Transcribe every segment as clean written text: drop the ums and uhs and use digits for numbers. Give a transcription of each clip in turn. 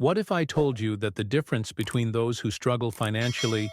What if I told you that the difference between those who struggle financially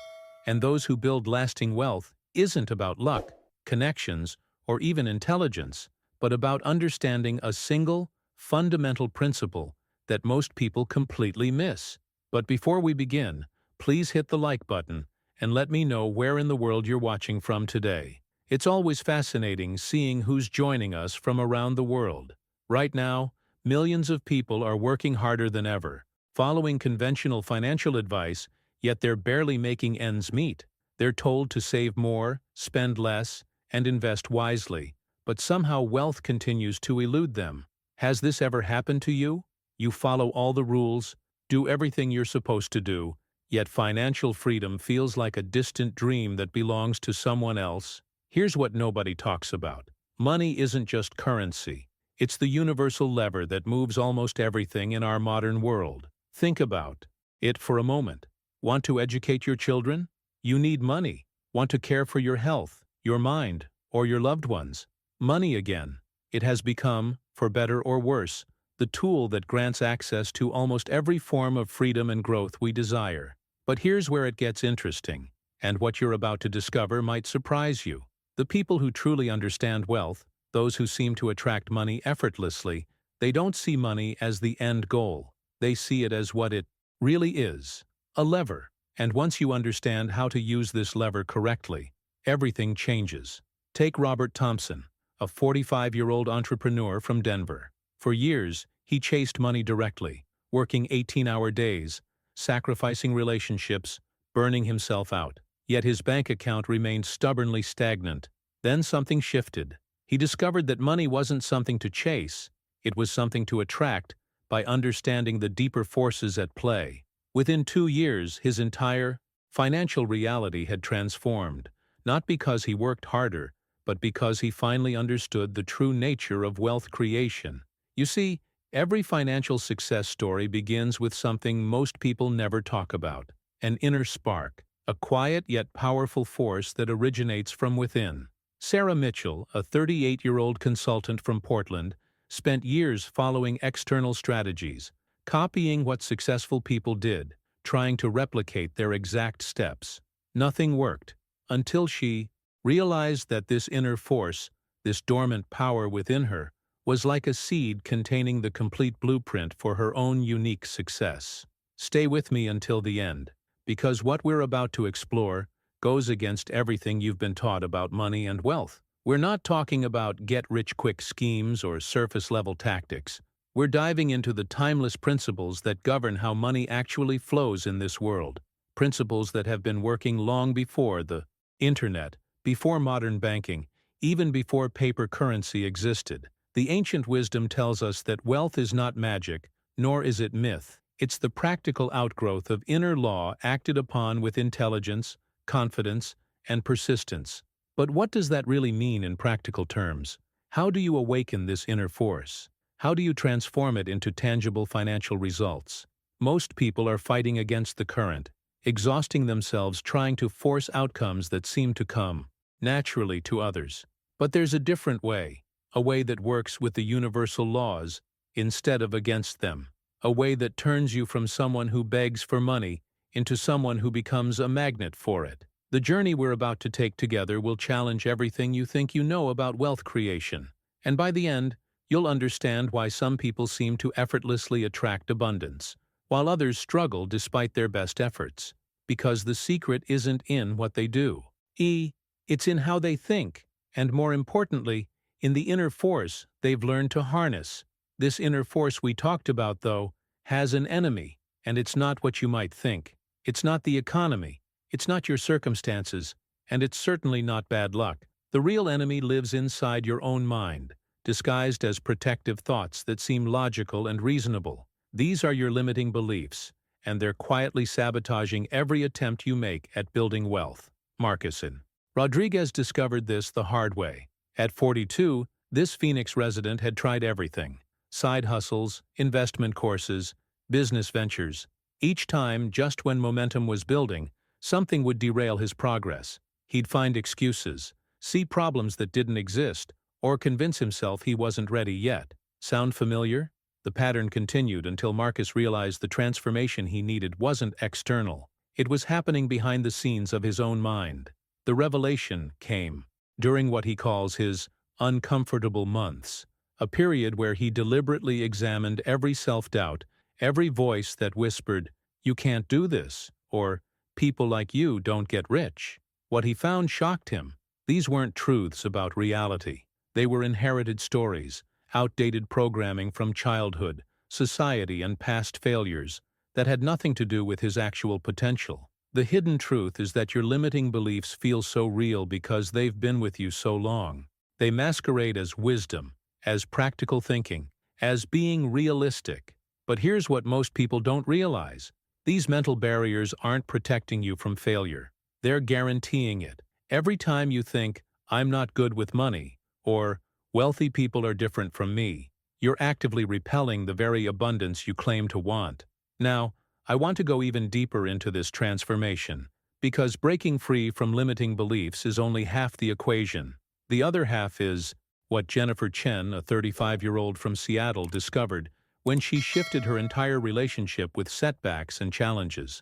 and those who build lasting wealth isn't about luck, connections, or even intelligence, but about understanding a single, fundamental principle that most people completely miss? But before we begin, please hit the like button and let me know where in the world you're watching from today. It's always fascinating seeing who's joining us from around the world. Right now, millions of people are working harder than ever, following conventional financial advice, yet they're barely making ends meet. They're told to save more, spend less, and invest wisely, but somehow wealth continues to elude them. Has this ever happened to you? You follow all the rules, do everything you're supposed to do, yet financial freedom feels like a distant dream that belongs to someone else. Here's what nobody talks about. Money isn't just currency. It's the universal lever that moves almost everything in our modern world. Think about it for a moment. Want to educate your children? You need money. Want to care for your health, your mind, or your loved ones? Money again. It has become, for better or worse, the tool that grants access to almost every form of freedom and growth we desire. But here's where it gets interesting, and what you're about to discover might surprise you. The people who truly understand wealth, those who seem to attract money effortlessly, they don't see money as the end goal. They see it as what it really is, a lever. And once you understand how to use this lever correctly, everything changes. Take Robert Thompson, a 45-year-old entrepreneur from Denver. For years, he chased money directly, working 18-hour days, sacrificing relationships, burning himself out. Yet his bank account remained stubbornly stagnant. Then something shifted. He discovered that money wasn't something to chase, it was something to attract by understanding the deeper forces at play. Within 2 years, his entire financial reality had transformed, not because he worked harder, but because he finally understood the true nature of wealth creation. You see, every financial success story begins with something most people never talk about: an inner spark, a quiet yet powerful force that originates from within. Sarah Mitchell, a 38-year-old consultant from Portland, spent years following external strategies, copying what successful people did, trying to replicate their exact steps. Nothing worked, until she realized that this inner force, this dormant power within her, was like a seed containing the complete blueprint for her own unique success. Stay with me until the end, because what we're about to explore goes against everything you've been taught about money and wealth. We're not talking about get-rich-quick schemes or surface-level tactics. We're diving into the timeless principles that govern how money actually flows in this world. Principles that have been working long before the internet, before modern banking, even before paper currency existed. The ancient wisdom tells us that wealth is not magic, nor is it myth. It's the practical outgrowth of inner law acted upon with intelligence, confidence, and persistence. But what does that really mean in practical terms? How do you awaken this inner force? How do you transform it into tangible financial results? Most people are fighting against the current, exhausting themselves trying to force outcomes that seem to come naturally to others. But there's a different way, a way that works with the universal laws instead of against them, a way that turns you from someone who begs for money into someone who becomes a magnet for it. The journey we're about to take together will challenge everything you think you know about wealth creation, and by the end, you'll understand why some people seem to effortlessly attract abundance, while others struggle despite their best efforts. Because the secret isn't in what they do. It's in how they think, and more importantly, in the inner force they've learned to harness. This inner force we talked about, though, has an enemy, and it's not what you might think. It's not the economy. It's not your circumstances, and it's certainly not bad luck. The real enemy lives inside your own mind, disguised as protective thoughts that seem logical and reasonable. These are your limiting beliefs, and they're quietly sabotaging every attempt you make at building wealth. Marcuson. Rodriguez discovered this the hard way. At 42, this Phoenix resident had tried everything: side hustles, investment courses, business ventures. Each time, just when momentum was building, something would derail his progress. He'd find excuses, see problems that didn't exist, or convince himself he wasn't ready yet. Sound familiar? The pattern continued until Marcus realized the transformation he needed wasn't external. It was happening behind the scenes of his own mind. The revelation came during what he calls his uncomfortable months, a period where he deliberately examined every self-doubt, every voice that whispered, "You can't do this," or "People like you don't get rich." What he found shocked him. These weren't truths about reality. They were inherited stories, outdated programming from childhood, society, and past failures that had nothing to do with his actual potential. The hidden truth is that your limiting beliefs feel so real because they've been with you so long. They masquerade as wisdom, as practical thinking, as being realistic. But here's what most people don't realize. These mental barriers aren't protecting you from failure. They're guaranteeing it. Every time you think, "I'm not good with money," or "Wealthy people are different from me," you're actively repelling the very abundance you claim to want. Now, I want to go even deeper into this transformation, because breaking free from limiting beliefs is only half the equation. The other half is what Jennifer Chen, a 35-year-old from Seattle, discovered when she shifted her entire relationship with setbacks and challenges.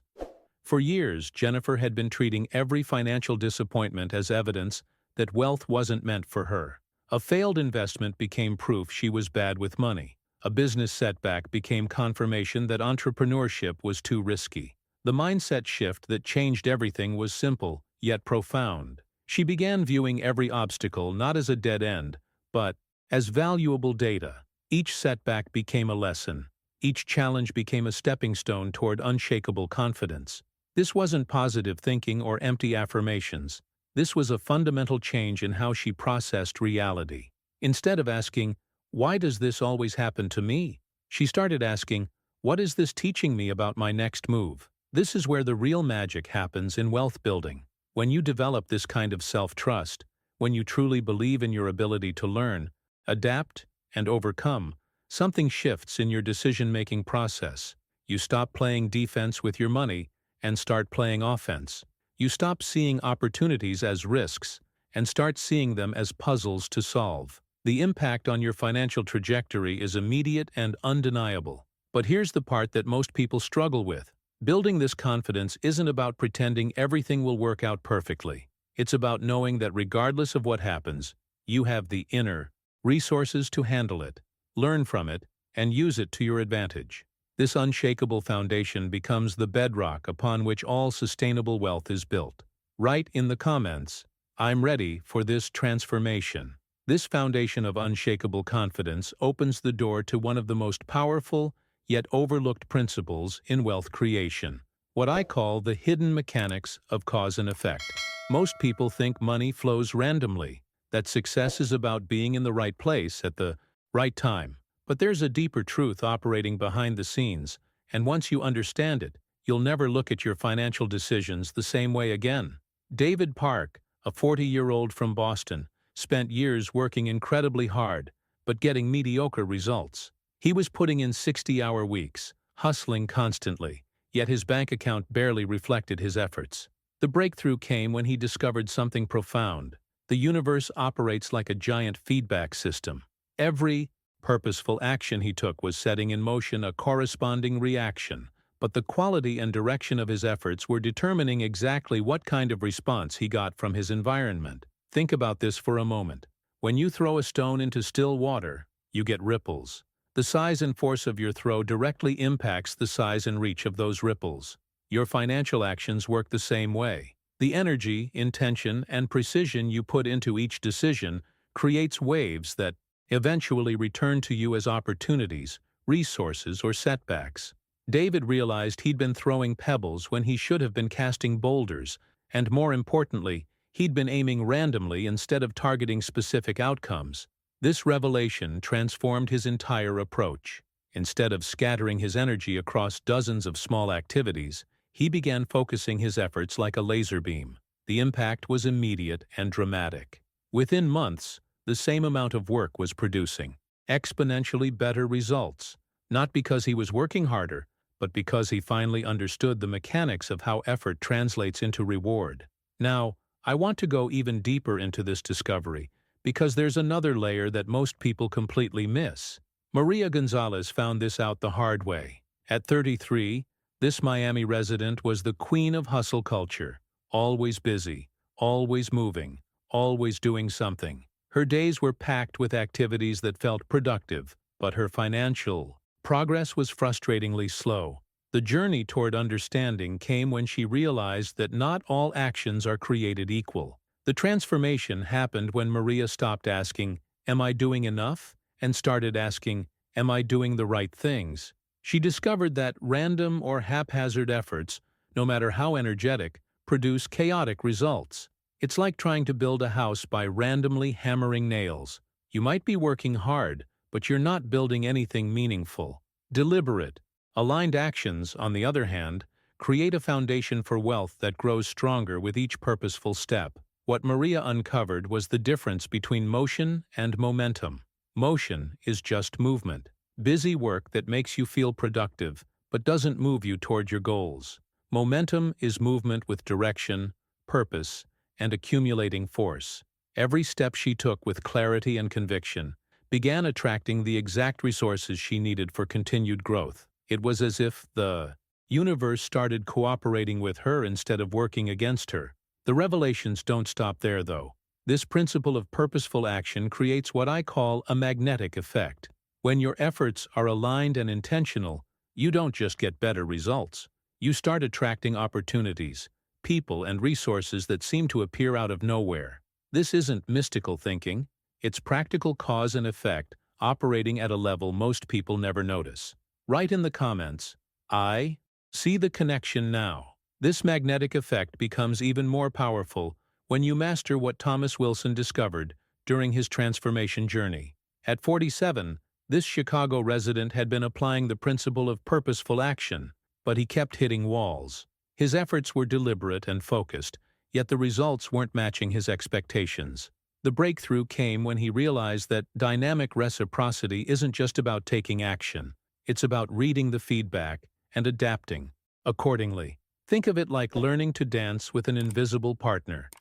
For years, Jennifer had been treating every financial disappointment as evidence that wealth wasn't meant for her. A failed investment became proof she was bad with money. A business setback became confirmation that entrepreneurship was too risky. The mindset shift that changed everything was simple, yet profound. She began viewing every obstacle not as a dead end, but as valuable data. Each setback became a lesson. Each challenge became a stepping stone toward unshakable confidence. This wasn't positive thinking or empty affirmations. This was a fundamental change in how she processed reality. Instead of asking, "Why does this always happen to me?" she started asking, "What is this teaching me about my next move?" This is where the real magic happens in wealth building. When you develop this kind of self-trust, when you truly believe in your ability to learn, adapt, and overcome, something shifts in your decision-making process. You stop playing defense with your money and start playing offense. You stop seeing opportunities as risks and start seeing them as puzzles to solve. The impact on your financial trajectory is immediate and undeniable. But here's the part that most people struggle with. Building this confidence isn't about pretending everything will work out perfectly. It's about knowing that regardless of what happens, you have the inner resources to handle it, learn from it, and use it to your advantage. This unshakable foundation becomes the bedrock upon which all sustainable wealth is built. Write in the comments, "I'm ready for this transformation." This foundation of unshakable confidence opens the door to one of the most powerful yet overlooked principles in wealth creation, what I call the hidden mechanics of cause and effect. Most people think money flows randomly, that success is about being in the right place at the right time. But there's a deeper truth operating behind the scenes, and once you understand it, you'll never look at your financial decisions the same way again. David Park, a 40-year-old from Boston, spent years working incredibly hard, but getting mediocre results. He was putting in 60-hour weeks, hustling constantly, yet his bank account barely reflected his efforts. The breakthrough came when he discovered something profound. The universe operates like a giant feedback system. Every purposeful action he took was setting in motion a corresponding reaction, but the quality and direction of his efforts were determining exactly what kind of response he got from his environment. Think about this for a moment. When you throw a stone into still water, you get ripples. The size and force of your throw directly impacts the size and reach of those ripples. Your financial actions work the same way. The energy, intention, and precision you put into each decision creates waves that eventually return to you as opportunities, resources, or setbacks. David realized he'd been throwing pebbles when he should have been casting boulders, and more importantly, he'd been aiming randomly instead of targeting specific outcomes. This revelation transformed his entire approach. Instead of scattering his energy across dozens of small activities, he began focusing his efforts like a laser beam. The impact was immediate and dramatic. Within months, the same amount of work was producing exponentially better results, not because he was working harder, but because he finally understood the mechanics of how effort translates into reward. Now, I want to go even deeper into this discovery, because there's another layer that most people completely miss. Maria Gonzalez found this out the hard way. At 33, this Miami resident was the queen of hustle culture, always busy, always moving, always doing something. Her days were packed with activities that felt productive, but her financial progress was frustratingly slow. The journey toward understanding came when she realized that not all actions are created equal. The transformation happened when Maria stopped asking, "Am I doing enough?" and started asking, "Am I doing the right things?" She discovered that random or haphazard efforts, no matter how energetic, produce chaotic results. It's like trying to build a house by randomly hammering nails. You might be working hard, but you're not building anything meaningful. Deliberate, aligned actions, on the other hand, create a foundation for wealth that grows stronger with each purposeful step. What Maria uncovered was the difference between motion and momentum. Motion is just movement, busy work that makes you feel productive, but doesn't move you toward your goals. Momentum is movement with direction, purpose, and accumulating force. Every step she took with clarity and conviction began attracting the exact resources she needed for continued growth. It was as if the universe started cooperating with her instead of working against her. The revelations don't stop there, though. This principle of purposeful action creates what I call a magnetic effect. When your efforts are aligned and intentional, you don't just get better results. You start attracting opportunities, people, and resources that seem to appear out of nowhere. This isn't mystical thinking. It's practical cause and effect operating at a level most people never notice. Write in the comments, "I see the connection now." This magnetic effect becomes even more powerful when you master what Thomas Wilson discovered during his transformation journey. At 47, this Chicago resident had been applying the principle of purposeful action, but he kept hitting walls. His efforts were deliberate and focused, yet the results weren't matching his expectations. The breakthrough came when he realized that dynamic reciprocity isn't just about taking action. It's about reading the feedback and adapting accordingly. Think of it like learning to dance with an invisible partner.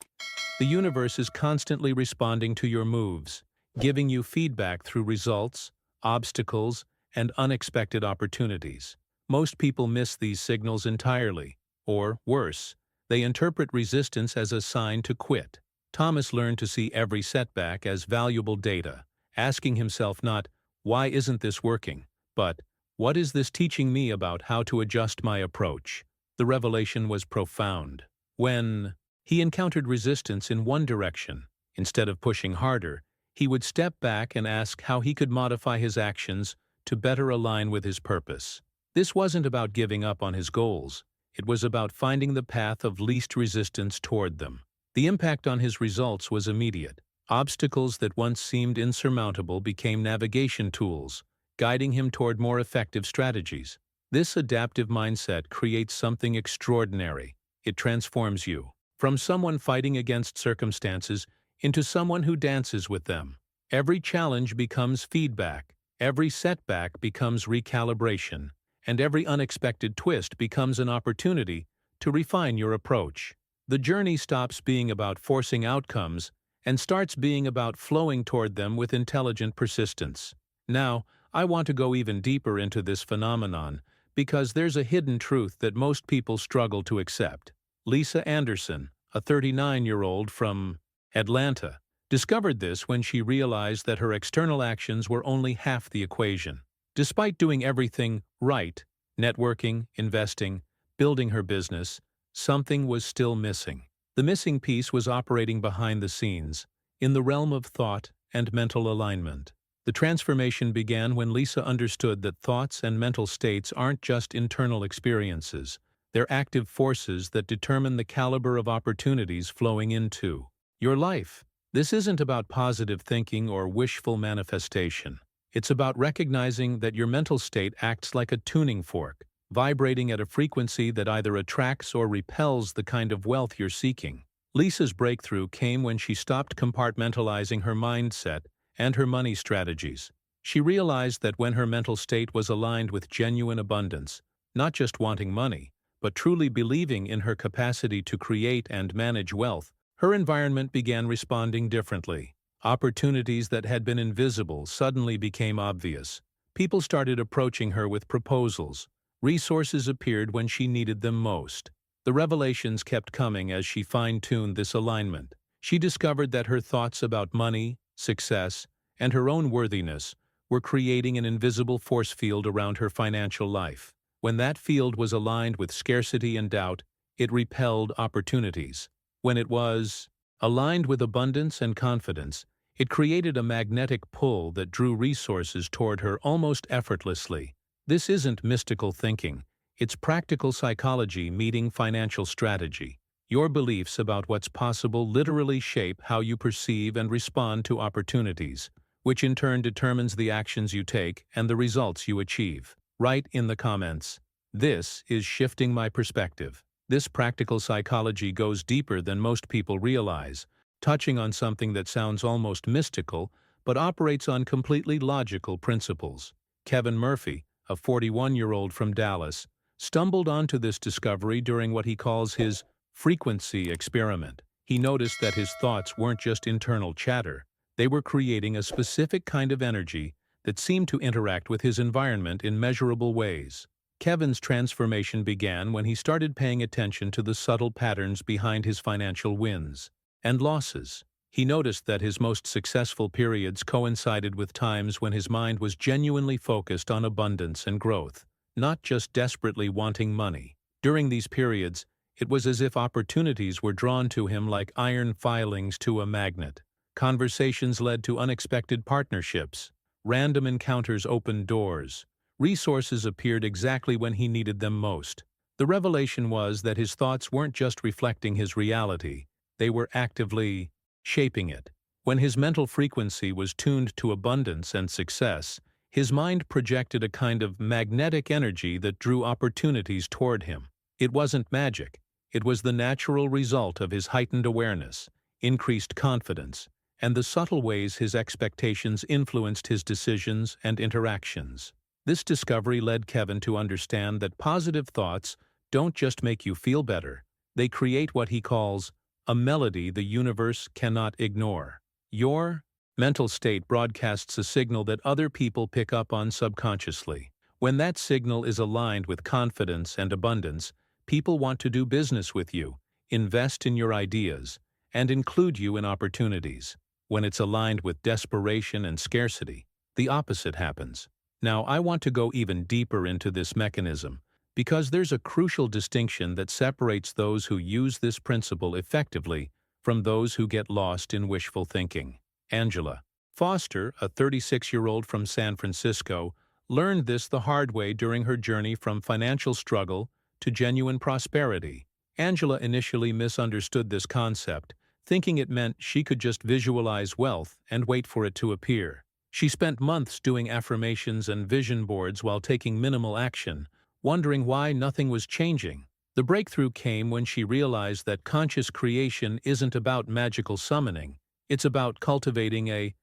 The universe is constantly responding to your moves, giving you feedback through results, obstacles, and unexpected opportunities. Most people miss these signals entirely, or worse, they interpret resistance as a sign to quit. Thomas learned to see every setback as valuable data, asking himself not, "Why isn't this working?" but, "What is this teaching me about how to adjust my approach?" The revelation was profound. When he encountered resistance in one direction, instead of pushing harder, he would step back and ask how he could modify his actions to better align with his purpose. This wasn't about giving up on his goals. It was about finding the path of least resistance toward them. The impact on his results was immediate. Obstacles that once seemed insurmountable became navigation tools, guiding him toward more effective strategies. This adaptive mindset creates something extraordinary. It transforms you from someone fighting against circumstances into someone who dances with them. Every challenge becomes feedback, every setback becomes recalibration, and every unexpected twist becomes an opportunity to refine your approach. The journey stops being about forcing outcomes and starts being about flowing toward them with intelligent persistence. Now, I want to go even deeper into this phenomenon because there's a hidden truth that most people struggle to accept. Lisa Anderson, a 39-year-old from Atlanta, discovered this when she realized that her external actions were only half the equation. Despite doing everything right, networking, investing, building her business, something was still missing. The missing piece was operating behind the scenes, in the realm of thought and mental alignment. The transformation began when Lisa understood that thoughts and mental states aren't just internal experiences. They're active forces that determine the caliber of opportunities flowing into your life. This isn't about positive thinking or wishful manifestation. It's about recognizing that your mental state acts like a tuning fork, vibrating at a frequency that either attracts or repels the kind of wealth you're seeking. Lisa's breakthrough came when she stopped compartmentalizing her mindset and her money strategies. She realized that when her mental state was aligned with genuine abundance, not just wanting money, but truly believing in her capacity to create and manage wealth, her environment began responding differently. Opportunities that had been invisible suddenly became obvious. People started approaching her with proposals. Resources appeared when she needed them most. The revelations kept coming as she fine-tuned this alignment. She discovered that her thoughts about money, success, and her own worthiness were creating an invisible force field around her financial life. When that field was aligned with scarcity and doubt, it repelled opportunities. When it was aligned with abundance and confidence, it created a magnetic pull that drew resources toward her almost effortlessly. This isn't mystical thinking. It's practical psychology meeting financial strategy. Your beliefs about what's possible literally shape how you perceive and respond to opportunities, which in turn determines the actions you take and the results you achieve. Write in the comments, "This is shifting my perspective." This practical psychology goes deeper than most people realize, touching on something that sounds almost mystical but operates on completely logical principles. Kevin Murphy, a 41-year-old from Dallas, stumbled onto this discovery during what he calls his frequency experiment. He noticed that his thoughts weren't just internal chatter. They were creating a specific kind of energy that seemed to interact with his environment in measurable ways. Kevin's transformation began when he started paying attention to the subtle patterns behind his financial wins and losses. He noticed that his most successful periods coincided with times when his mind was genuinely focused on abundance and growth, not just desperately wanting money. During these periods, it was as if opportunities were drawn to him like iron filings to a magnet. Conversations led to unexpected partnerships. Random encounters opened doors. Resources appeared exactly when he needed them most. The revelation was that his thoughts weren't just reflecting his reality, they were actively shaping it. When his mental frequency was tuned to abundance and success, his mind projected a kind of magnetic energy that drew opportunities toward him. It wasn't magic. It was the natural result of his heightened awareness, increased confidence, and the subtle ways his expectations influenced his decisions and interactions. This discovery led Kevin to understand that positive thoughts don't just make you feel better, they create what he calls a melody the universe cannot ignore. Your mental state broadcasts a signal that other people pick up on subconsciously. When that signal is aligned with confidence and abundance, people want to do business with you, invest in your ideas, and include you in opportunities. When it's aligned with desperation and scarcity, the opposite happens. Now, I want to go even deeper into this mechanism, because there's a crucial distinction that separates those who use this principle effectively from those who get lost in wishful thinking. Angela Foster, a 36-year-old from San Francisco, learned this the hard way during her journey from financial struggle to genuine prosperity. Angela initially misunderstood this concept, thinking it meant she could just visualize wealth and wait for it to appear. She spent months doing affirmations and vision boards while taking minimal action, wondering why nothing was changing. The breakthrough came when she realized that conscious creation isn't about magical summoning. It's about cultivating a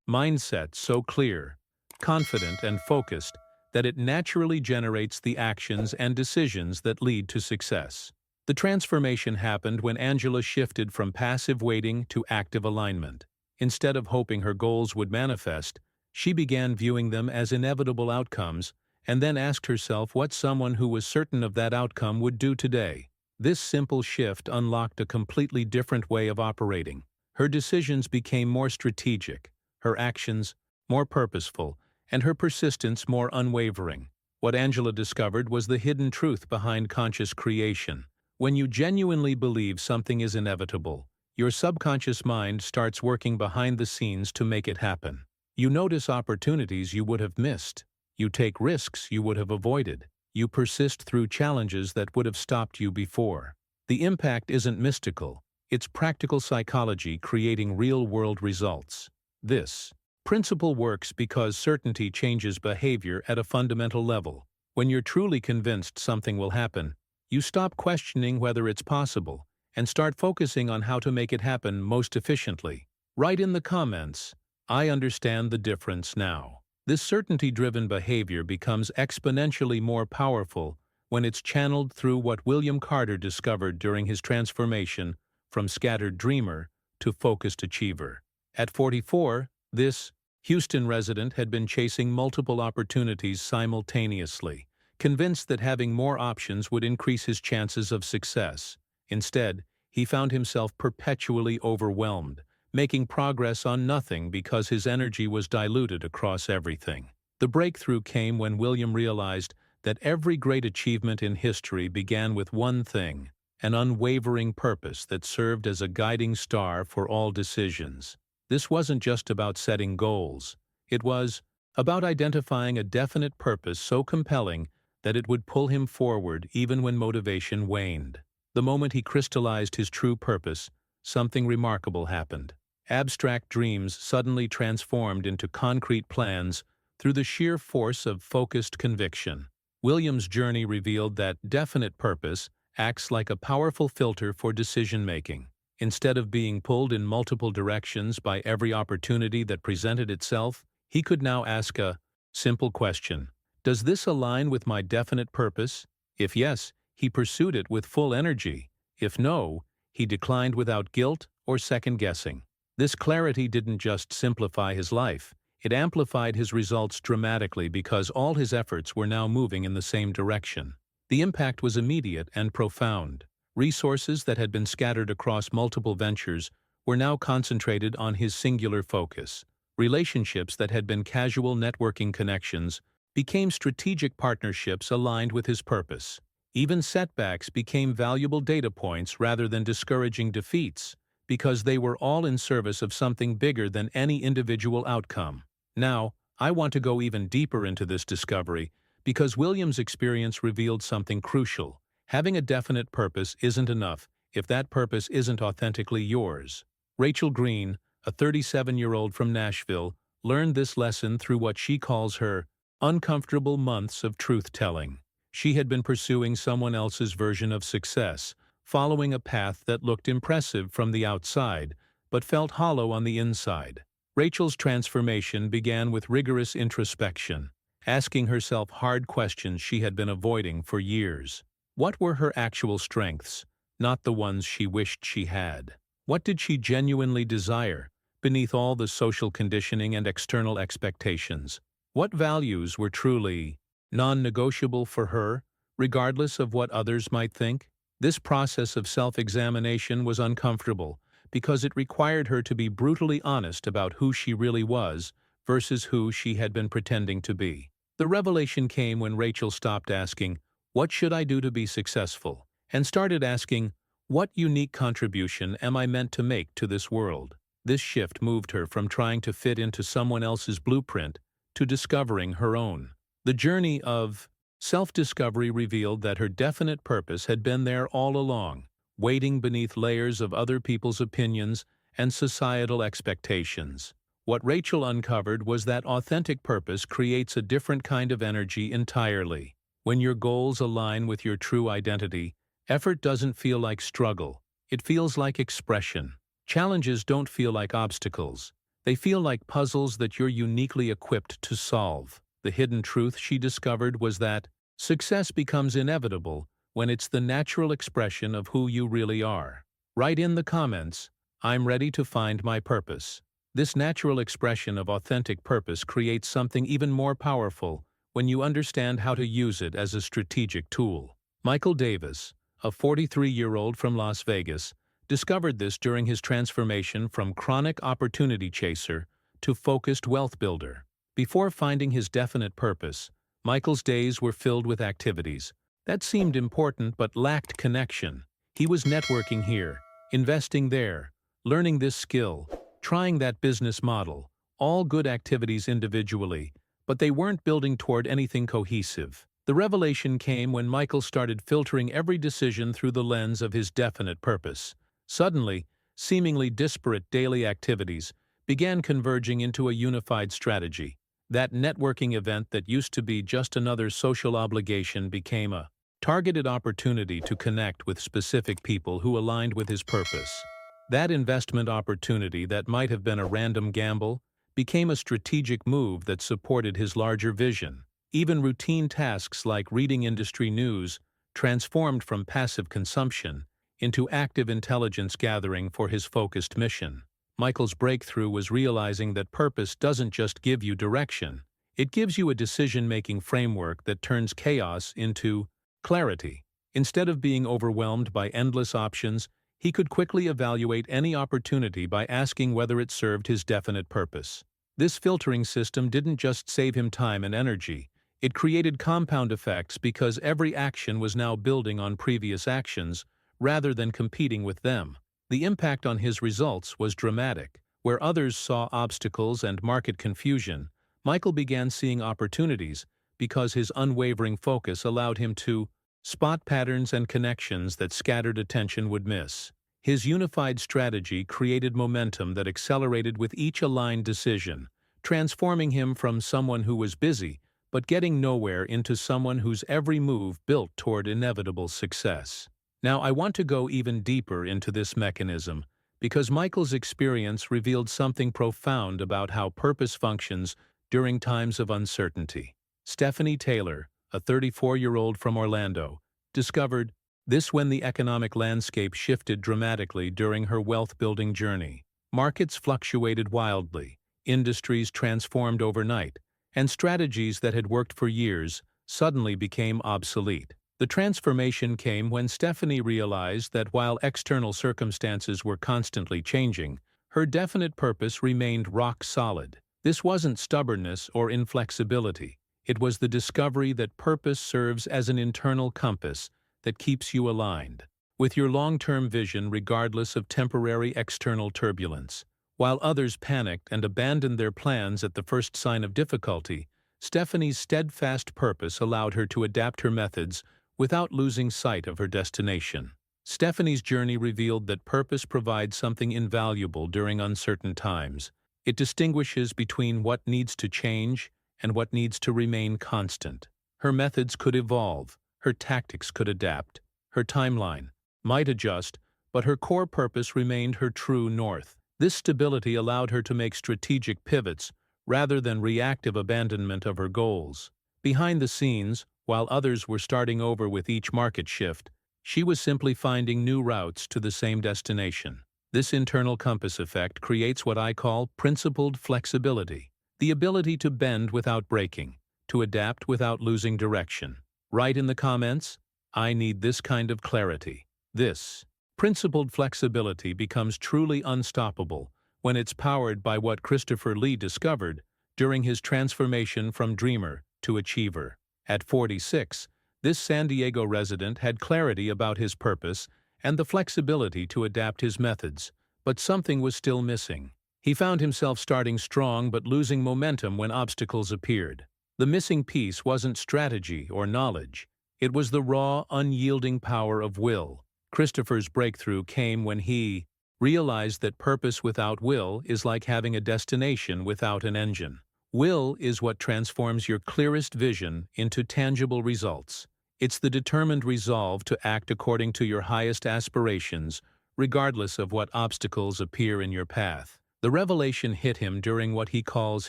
mindset so clear, confident, and focused that it naturally generates the actions and decisions that lead to success. The transformation happened when Angela shifted from passive waiting to active alignment. Instead of hoping her goals would manifest, she began viewing them as inevitable outcomes and then asked herself what someone who was certain of that outcome would do today. This simple shift unlocked a completely different way of operating. Her decisions became more strategic, her actions more purposeful, and her persistence more unwavering. What Angela discovered was the hidden truth behind conscious creation. When you genuinely believe something is inevitable, your subconscious mind starts working behind the scenes to make it happen. You notice opportunities you would have missed. You take risks you would have avoided. You persist through challenges that would have stopped you before. The impact isn't mystical. It's practical psychology creating real-world results. This principle works because certainty changes behavior at a fundamental level. When you're truly convinced something will happen, you stop questioning whether it's possible and start focusing on how to make it happen most efficiently. Write in the comments, "I understand the difference now." This certainty-driven behavior becomes exponentially more powerful when it's channeled through what William Carter discovered during his transformation from scattered dreamer to focused achiever. At 44, this Houston resident had been chasing multiple opportunities simultaneously, convinced that having more options would increase his chances of success. Instead, he found himself perpetually overwhelmed, making progress on nothing because his energy was diluted across everything. The breakthrough came when William realized that every great achievement in history began with one thing: an unwavering purpose that served as a guiding star for all decisions. This wasn't just about setting goals. It was about identifying a definite purpose so compelling that it would pull him forward even when motivation waned. The moment he crystallized his true purpose, something remarkable happened. Abstract dreams suddenly transformed into concrete plans through the sheer force of focused conviction. William's journey revealed that definite purpose acts like a powerful filter for decision-making. Instead of being pulled in multiple directions by every opportunity that presented itself, he could now ask a simple question: does this align with my definite purpose? If yes, he pursued it with full energy. If no, he declined without guilt or second-guessing. This clarity didn't just simplify his life, it amplified his results dramatically because all his efforts were now moving in the same direction. The impact was immediate and profound. Resources that had been scattered across multiple ventures were now concentrated on his singular focus. Relationships that had been casual networking connections became strategic partnerships aligned with his purpose. Even setbacks became valuable data points rather than discouraging defeats, because they were all in service of something bigger than any individual outcome. Now, I want to go even deeper into this discovery, because William's experience revealed something crucial. Having a definite purpose isn't enough if that purpose isn't authentically yours. Rachel Green, a 37-year-old from Nashville, learned this lesson through what she calls her uncomfortable months of truth-telling. She had been pursuing someone else's version of success, following a path that looked impressive from the outside, but felt hollow on the inside. Rachel's transformation began with rigorous introspection, asking herself hard questions she had been avoiding for years. What were her actual strengths, not the ones she wished she had? What did she genuinely desire, beneath all the social conditioning and external expectations? What values were truly non-negotiable for her, regardless of what others might think? This process of self-examination was uncomfortable because it required her to be brutally honest about who she really was versus who she had been pretending to be. The revelation came when Rachel stopped asking, "What should I do to be successful?" and started asking, "What unique contribution am I meant to make to this world?" This shift moved her from trying to fit into someone else's blueprint to discovering her own. The journey of self-discovery revealed that her definite purpose had been there all along, waiting beneath layers of other people's opinions and societal expectations. What Rachel uncovered was that authentic purpose creates a different kind of energy entirely. When your goals align with your true identity, effort doesn't feel like struggle, it feels like expression. Challenges don't feel like obstacles, they feel like puzzles that you're uniquely equipped to solve. The hidden truth she discovered was that success becomes inevitable when it's the natural expression of who you really are. Write in the comments, "I'm ready to find my purpose." This natural expression of authentic purpose creates something even more powerful when you understand how to use it as a strategic tool. Michael Davis, a 43-year-old from Las Vegas, discovered this during his transformation from chronic opportunity chaser to focused wealth builder. Before finding his definite purpose, Michael's days were filled with activities that seemed important but lacked connection. He was networking here, investing there, learning this skill, trying that business model, all good activities individually, but they weren't building toward anything cohesive. The revelation came when Michael started filtering every decision through the lens of his definite purpose. Suddenly, seemingly disparate daily activities began converging into a unified strategy. That networking event that used to be just another social obligation became a targeted opportunity to connect with specific people who aligned with his purpose. That investment opportunity that might have been a random gamble became a strategic move that supported his larger vision. Even routine tasks like reading industry news transformed from passive consumption into active intelligence gathering for his focused mission. Michael's breakthrough was realizing that purpose doesn't just give you direction. It gives you a decision-making framework that turns chaos into clarity. Instead of being overwhelmed by endless options, he could quickly evaluate any opportunity by asking whether it served his definite purpose. This filtering system didn't just save him time and energy, it created compound effects because every action was now building on previous actions, rather than competing with them. The impact on his results was dramatic. Where others saw obstacles and market confusion, Michael began seeing opportunities because his unwavering focus allowed him to spot patterns and connections that scattered attention would miss. His unified strategy created momentum that accelerated with each aligned decision, transforming him from someone who was busy but getting nowhere into someone whose every move built toward inevitable success. Now, I want to go even deeper into this mechanism because Michael's experience revealed something profound about how purpose functions during times of uncertainty. Stephanie Taylor, a 34-year-old from Orlando, discovered this when the economic landscape shifted dramatically during her wealth-building journey. Markets fluctuated wildly, industries transformed overnight, and strategies that had worked for years suddenly became obsolete. The transformation came when Stephanie realized that while external circumstances were constantly changing, her definite purpose remained rock solid. This wasn't stubbornness or inflexibility. It was the discovery that purpose serves as an internal compass that keeps you aligned with your long-term vision regardless of temporary external turbulence. While others panicked and abandoned their plans at the first sign of difficulty, Stephanie's steadfast purpose allowed her to adapt her methods without losing sight of her destination. Stephanie's journey revealed that purpose provides something invaluable during uncertain times. It distinguishes between what needs to change and what needs to remain constant. Her methods could evolve, her tactics could adapt, her timeline might adjust, but her core purpose remained her true north. This stability allowed her to make strategic pivots rather than reactive abandonment of her goals. Behind the scenes, while others were starting over with each market shift, she was simply finding new routes to the same destination. This internal compass effect creates what I call principled flexibility, the ability to bend without breaking, to adapt without losing direction. Write in the comments, I need this kind of clarity. This principled flexibility becomes truly unstoppable when it's powered by what Christopher Lee discovered during his transformation from dreamer to achiever. At 46, this San Diego resident had clarity about his purpose and the flexibility to adapt his methods, but something was still missing. He found himself starting strong but losing momentum when obstacles appeared. The missing piece wasn't strategy or knowledge. It was the raw, unyielding power of will. Christopher's breakthrough came when he realized that purpose without will is like having a destination without an engine. Will is what transforms your clearest vision into tangible results. It's the determined resolve to act according to your highest aspirations, regardless of what obstacles appear in your path. The revelation hit him during what he calls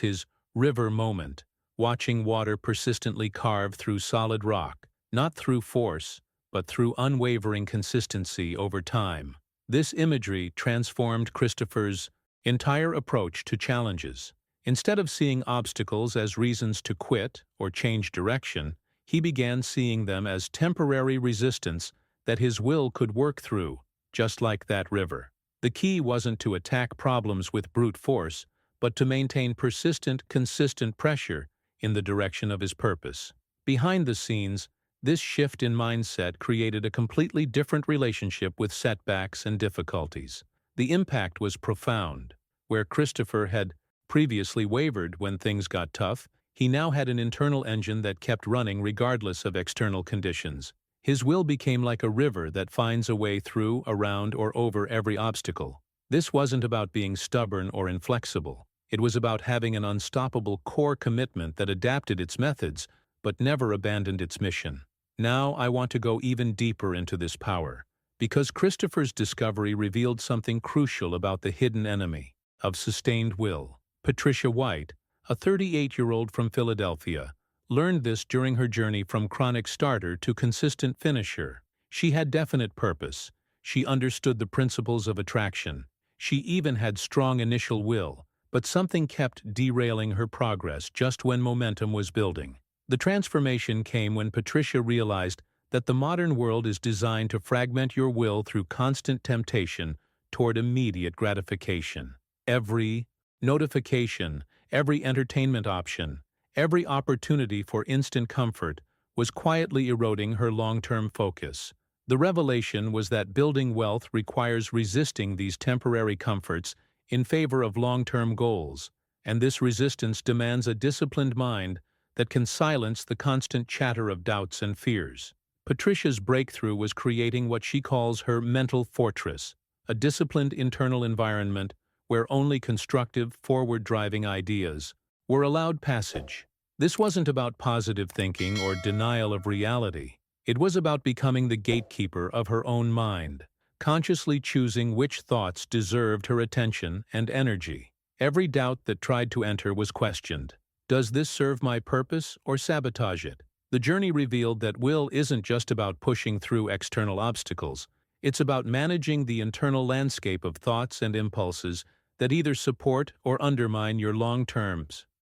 his river moment, watching water persistently carve through solid rock, not through force, but through unwavering consistency over time. This imagery transformed Christopher's entire approach to challenges. Instead of seeing obstacles as reasons to quit or change direction, he began seeing them as temporary resistance that his will could work through, just like that river. The key wasn't to attack problems with brute force, but to maintain persistent, consistent pressure in the direction of his purpose. Behind the scenes, this shift in mindset created a completely different relationship with setbacks and difficulties. The impact was profound. Where Christopher had previously wavered when things got tough, he now had an internal engine that kept running regardless of external conditions. His will became like a river that finds a way through, around, or over every obstacle. This wasn't about being stubborn or inflexible. It was about having an unstoppable core commitment that adapted its methods, but never abandoned its mission. Now I want to go even deeper into this power, because Christopher's discovery revealed something crucial about the hidden enemy of sustained will. Patricia White, a 38-year-old from Philadelphia, learned this during her journey from chronic starter to consistent finisher. She had definite purpose. She understood the principles of attraction. She even had strong initial will, but something kept derailing her progress just when momentum was building. The transformation came when Patricia realized that the modern world is designed to fragment your will through constant temptation toward immediate gratification. Every notification, every entertainment option, every opportunity for instant comfort was quietly eroding her long-term focus. The revelation was that building wealth requires resisting these temporary comforts in favor of long-term goals, and this resistance demands a disciplined mind that can silence the constant chatter of doubts and fears. Patricia's breakthrough was creating what she calls her mental fortress, a disciplined internal environment where only constructive, forward-driving ideas were allowed passage. This wasn't about positive thinking or denial of reality. It was about becoming the gatekeeper of her own mind, consciously choosing which thoughts deserved her attention and energy. Every doubt that tried to enter was questioned. Does this serve my purpose or sabotage it? The journey revealed that will isn't just about pushing through external obstacles. It's about managing the internal landscape of thoughts and impulses that either support or undermine your long-term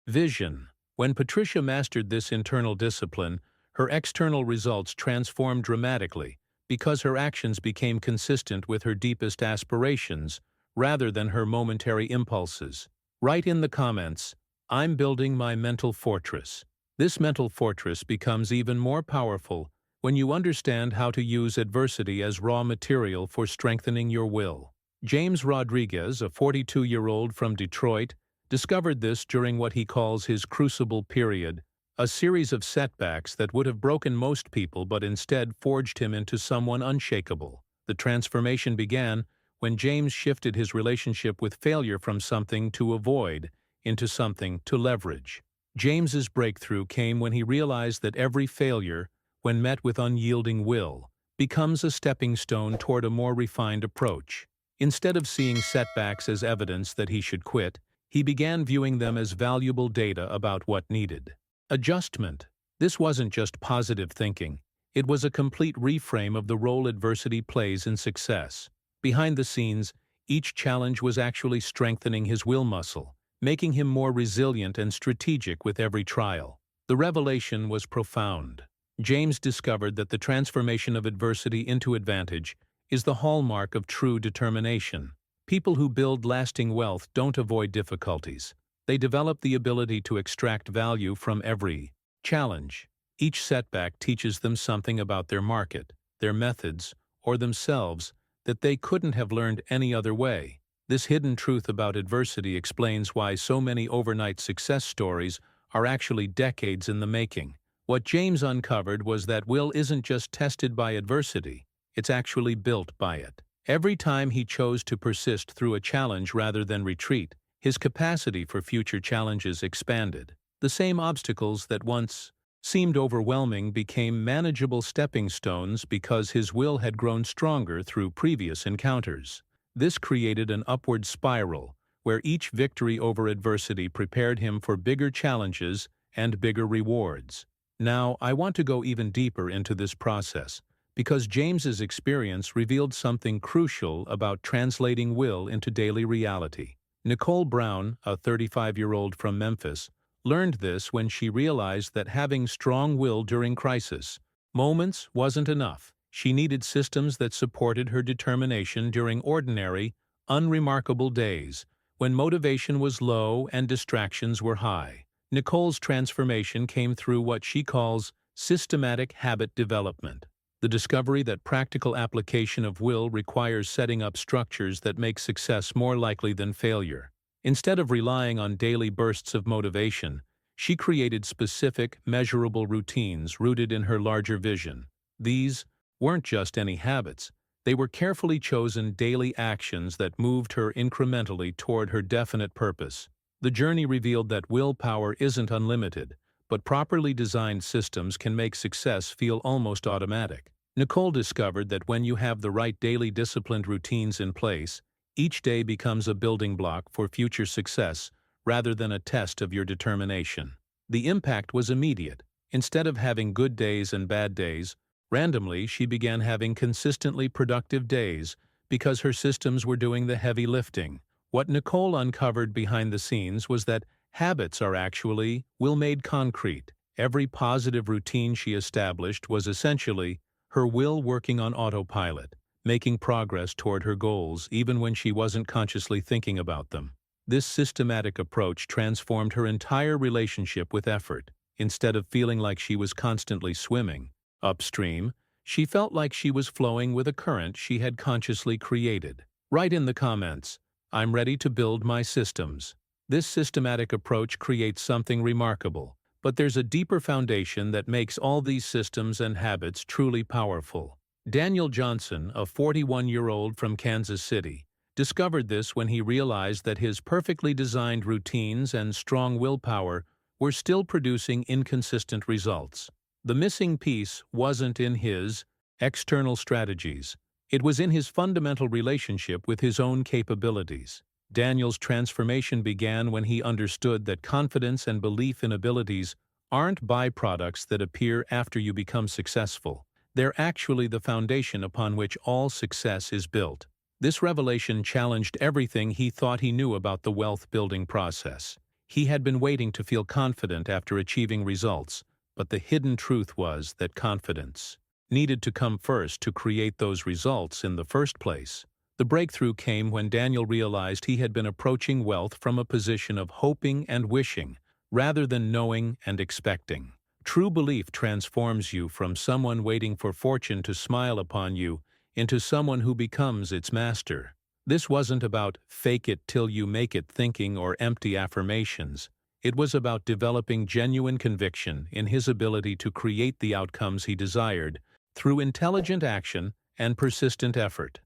vision. When Patricia mastered this internal discipline, her external results transformed dramatically because her actions became consistent with her deepest aspirations rather than her momentary impulses. Write in the comments, "I'm building my mental fortress." This mental fortress becomes even more powerful when you understand how to use adversity as raw material for strengthening your will. James Rodriguez, a 42-year-old from Detroit, discovered this during what he calls his crucible period, a series of setbacks that would have broken most people but instead forged him into someone unshakable. The transformation began when James shifted his relationship with failure from something to avoid into something to leverage. James's breakthrough came when he realized that every failure, when met with unyielding will, becomes a stepping stone toward a more refined approach. Instead of seeing setbacks as evidence that he should quit, he began viewing them as valuable data about what needed adjustment. This wasn't just positive thinking. It was a complete reframe of the role adversity plays in success. Behind the scenes, each challenge was actually strengthening his will muscle, making him more resilient and strategic with every trial. The revelation was profound. James discovered that the transformation of adversity into advantage is the hallmark of true determination. People who build lasting wealth don't avoid difficulties. They develop the ability to extract value from every challenge. Each setback teaches them something about their market, their methods, or themselves that they couldn't have learned any other way. This hidden truth about adversity explains why so many overnight success stories are actually decades in the making. What James uncovered was that will isn't just tested by adversity, it's actually built by it. Every time he chose to persist through a challenge rather than retreat, his capacity for future challenges expanded. The same obstacles that once seemed overwhelming became manageable stepping stones because his will had grown stronger through previous encounters. This created an upward spiral, where each victory over adversity prepared him for bigger challenges and bigger rewards. Now, I want to go even deeper into this process, because James's experience revealed something crucial about translating will into daily reality. Nicole Brown, a 35-year-old from Memphis, learned this when she realized that having strong will during crisis moments wasn't enough. She needed systems that supported her determination during ordinary, unremarkable days, when motivation was low and distractions were high. Nicole's transformation came through what she calls systematic habit development, the discovery that practical application of will requires setting up structures that make success more likely than failure. Instead of relying on daily bursts of motivation, she created specific, measurable routines rooted in her larger vision. These weren't just any habits. They were carefully chosen daily actions that moved her incrementally toward her definite purpose. The journey revealed that willpower isn't unlimited, but properly designed systems can make success feel almost automatic. Nicole discovered that when you have the right daily disciplined routines in place, each day becomes a building block for future success rather than a test of your determination. The impact was immediate. Instead of having good days and bad days, randomly she began having consistently productive days because her systems were doing the heavy lifting. What Nicole uncovered behind the scenes was that habits are actually will-made concrete. Every positive routine she established was essentially her will working on autopilot, making progress toward her goals even when she wasn't consciously thinking about them. This systematic approach transformed her entire relationship with effort. Instead of feeling like she was constantly swimming upstream, she felt like she was flowing with a current she had consciously created. Write in the comments, "I'm ready to build my systems." This systematic approach creates something remarkable, but there's a deeper foundation that makes all these systems and habits truly powerful. Daniel Johnson, a 41-year-old from Kansas City, discovered this when he realized that his perfectly designed routines and strong willpower were still producing inconsistent results. The missing piece wasn't in his external strategies. It was in his fundamental relationship with his own capabilities. Daniel's transformation began when he understood that confidence and belief in abilities aren't byproducts that appear after you become successful. They're actually the foundation upon which all success is built. This revelation challenged everything he thought he knew about the wealth-building process. He had been waiting to feel confident after achieving results, but the hidden truth was that confidence needed to come first to create those results in the first place. The breakthrough came when Daniel realized he had been approaching wealth from a position of hoping and wishing, rather than knowing and expecting. True belief transforms you from someone waiting for fortune to smile upon you into someone who becomes its master. This wasn't about fake-it-till-you-make-it thinking or empty affirmations. It was about developing genuine conviction in his ability to create the outcomes he desired through intelligent action and persistent effort.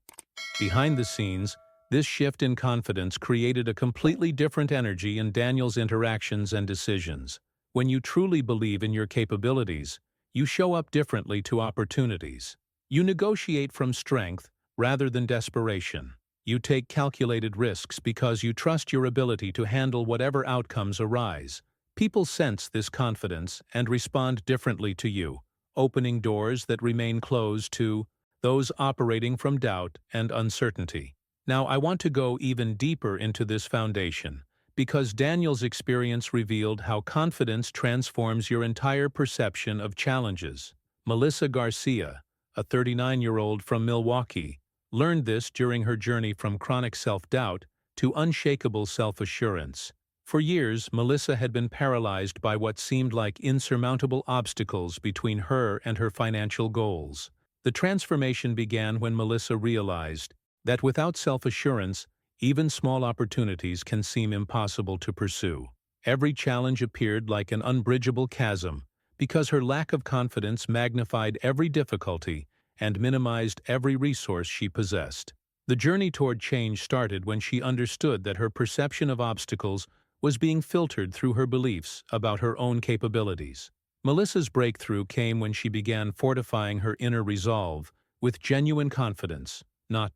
Behind the scenes, this shift in confidence created a completely different energy in Daniel's interactions and decisions. When you truly believe in your capabilities, you show up differently to opportunities. You negotiate from strength rather than desperation. You take calculated risks because you trust your ability to handle whatever outcomes arise. People sense this confidence and respond differently to you, opening doors that remain closed to those operating from doubt and uncertainty. Now, I want to go even deeper into this foundation, because Daniel's experience revealed how confidence transforms your entire perception of challenges. Melissa Garcia, a 39-year-old from Milwaukee, learned this during her journey from chronic self-doubt to unshakable self-assurance. For years, Melissa had been paralyzed by what seemed like insurmountable obstacles between her and her financial goals. The transformation began when Melissa realized that without self-assurance, even small opportunities can seem impossible to pursue. Every challenge appeared like an unbridgeable chasm because her lack of confidence magnified every difficulty and minimized every resource she possessed. The journey toward change started when she understood that her perception of obstacles was being filtered through her beliefs about her own capabilities. Melissa's breakthrough came when she began fortifying her inner resolve with genuine confidence, not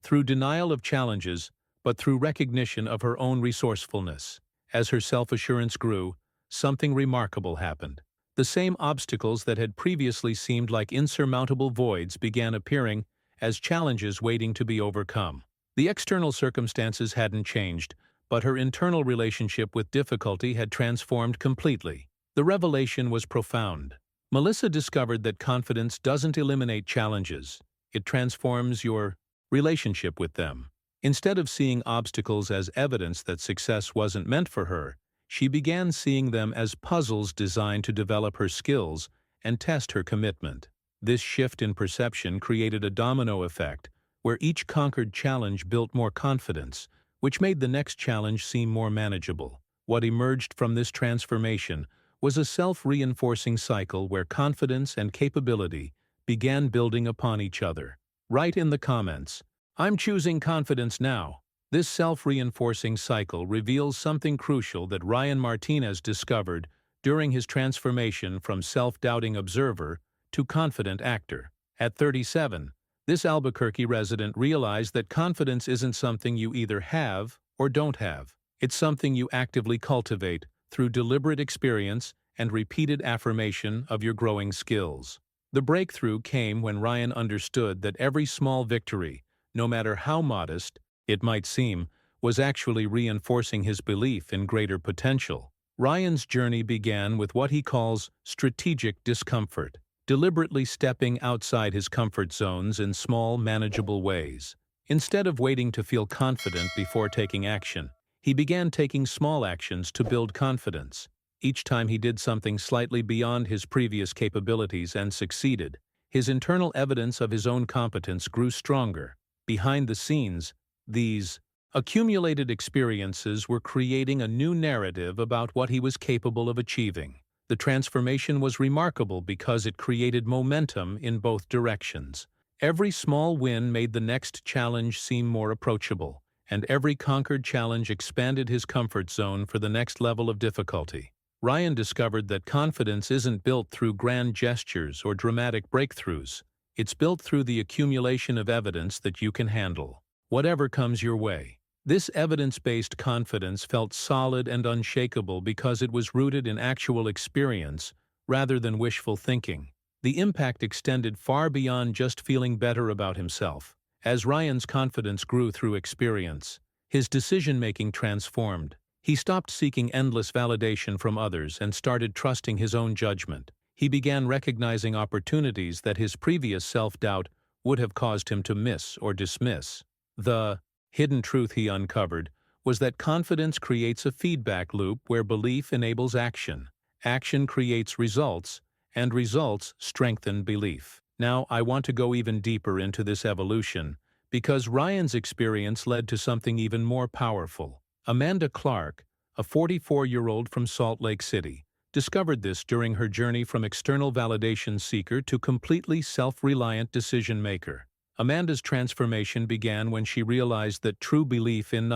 through denial of challenges, but through recognition of her own resourcefulness. As her self-assurance grew, something remarkable happened. The same obstacles that had previously seemed like insurmountable voids began appearing as challenges waiting to be overcome. The external circumstances hadn't changed, but her internal relationship with difficulty had transformed completely. The revelation was profound. Melissa discovered that confidence doesn't eliminate challenges. It transforms your relationship with them. Instead of seeing obstacles as evidence that success wasn't meant for her, she began seeing them as puzzles designed to develop her skills and test her commitment. This shift in perception created a domino effect, where each conquered challenge built more confidence, which made the next challenge seem more manageable. What emerged from this transformation was a self-reinforcing cycle where confidence and capability began building upon each other. Write in the comments, "I'm choosing confidence now." This self-reinforcing cycle reveals something crucial that Ryan Martinez discovered during his transformation from self-doubting observer to confident actor. At 37, this Albuquerque resident realized that confidence isn't something you either have or don't have. It's something you actively cultivate through deliberate experience and repeated affirmation of your growing skills. The breakthrough came when Ryan understood that every small victory, no matter how modest it might seem, was actually reinforcing his belief in greater potential. Ryan's journey began with what he calls strategic discomfort, deliberately stepping outside his comfort zones in small, manageable ways. Instead of waiting to feel confident before taking action, he began taking small actions to build confidence. Each time he did something slightly beyond his previous capabilities and succeeded, his internal evidence of his own competence grew stronger. Behind the scenes, these accumulated experiences were creating a new narrative about what he was capable of achieving. The transformation was remarkable because it created momentum in both directions. Every small win made the next challenge seem more approachable, and every conquered challenge expanded his comfort zone for the next level of difficulty. Ryan discovered that confidence isn't built through grand gestures or dramatic breakthroughs. It's built through the accumulation of evidence that you can handle whatever comes your way. This evidence-based confidence felt solid and unshakable because it was rooted in actual experience rather than wishful thinking. The impact extended far beyond just feeling better about himself. As Ryan's confidence grew through experience, his decision-making transformed. He stopped seeking endless validation from others and started trusting his own judgment. He began recognizing opportunities that his previous self-doubt would have caused him to miss or dismiss. The hidden truth he uncovered was that confidence creates a feedback loop where belief enables action. Action creates results, and results strengthen belief. Now, I want to go even deeper into this evolution, because Ryan's experience led to something even more powerful. Amanda Clark, a 44-year-old from Salt Lake City, discovered this during her journey from external validation seeker to completely self-reliant decision-maker. Amanda's transformation began when she realized that true belief in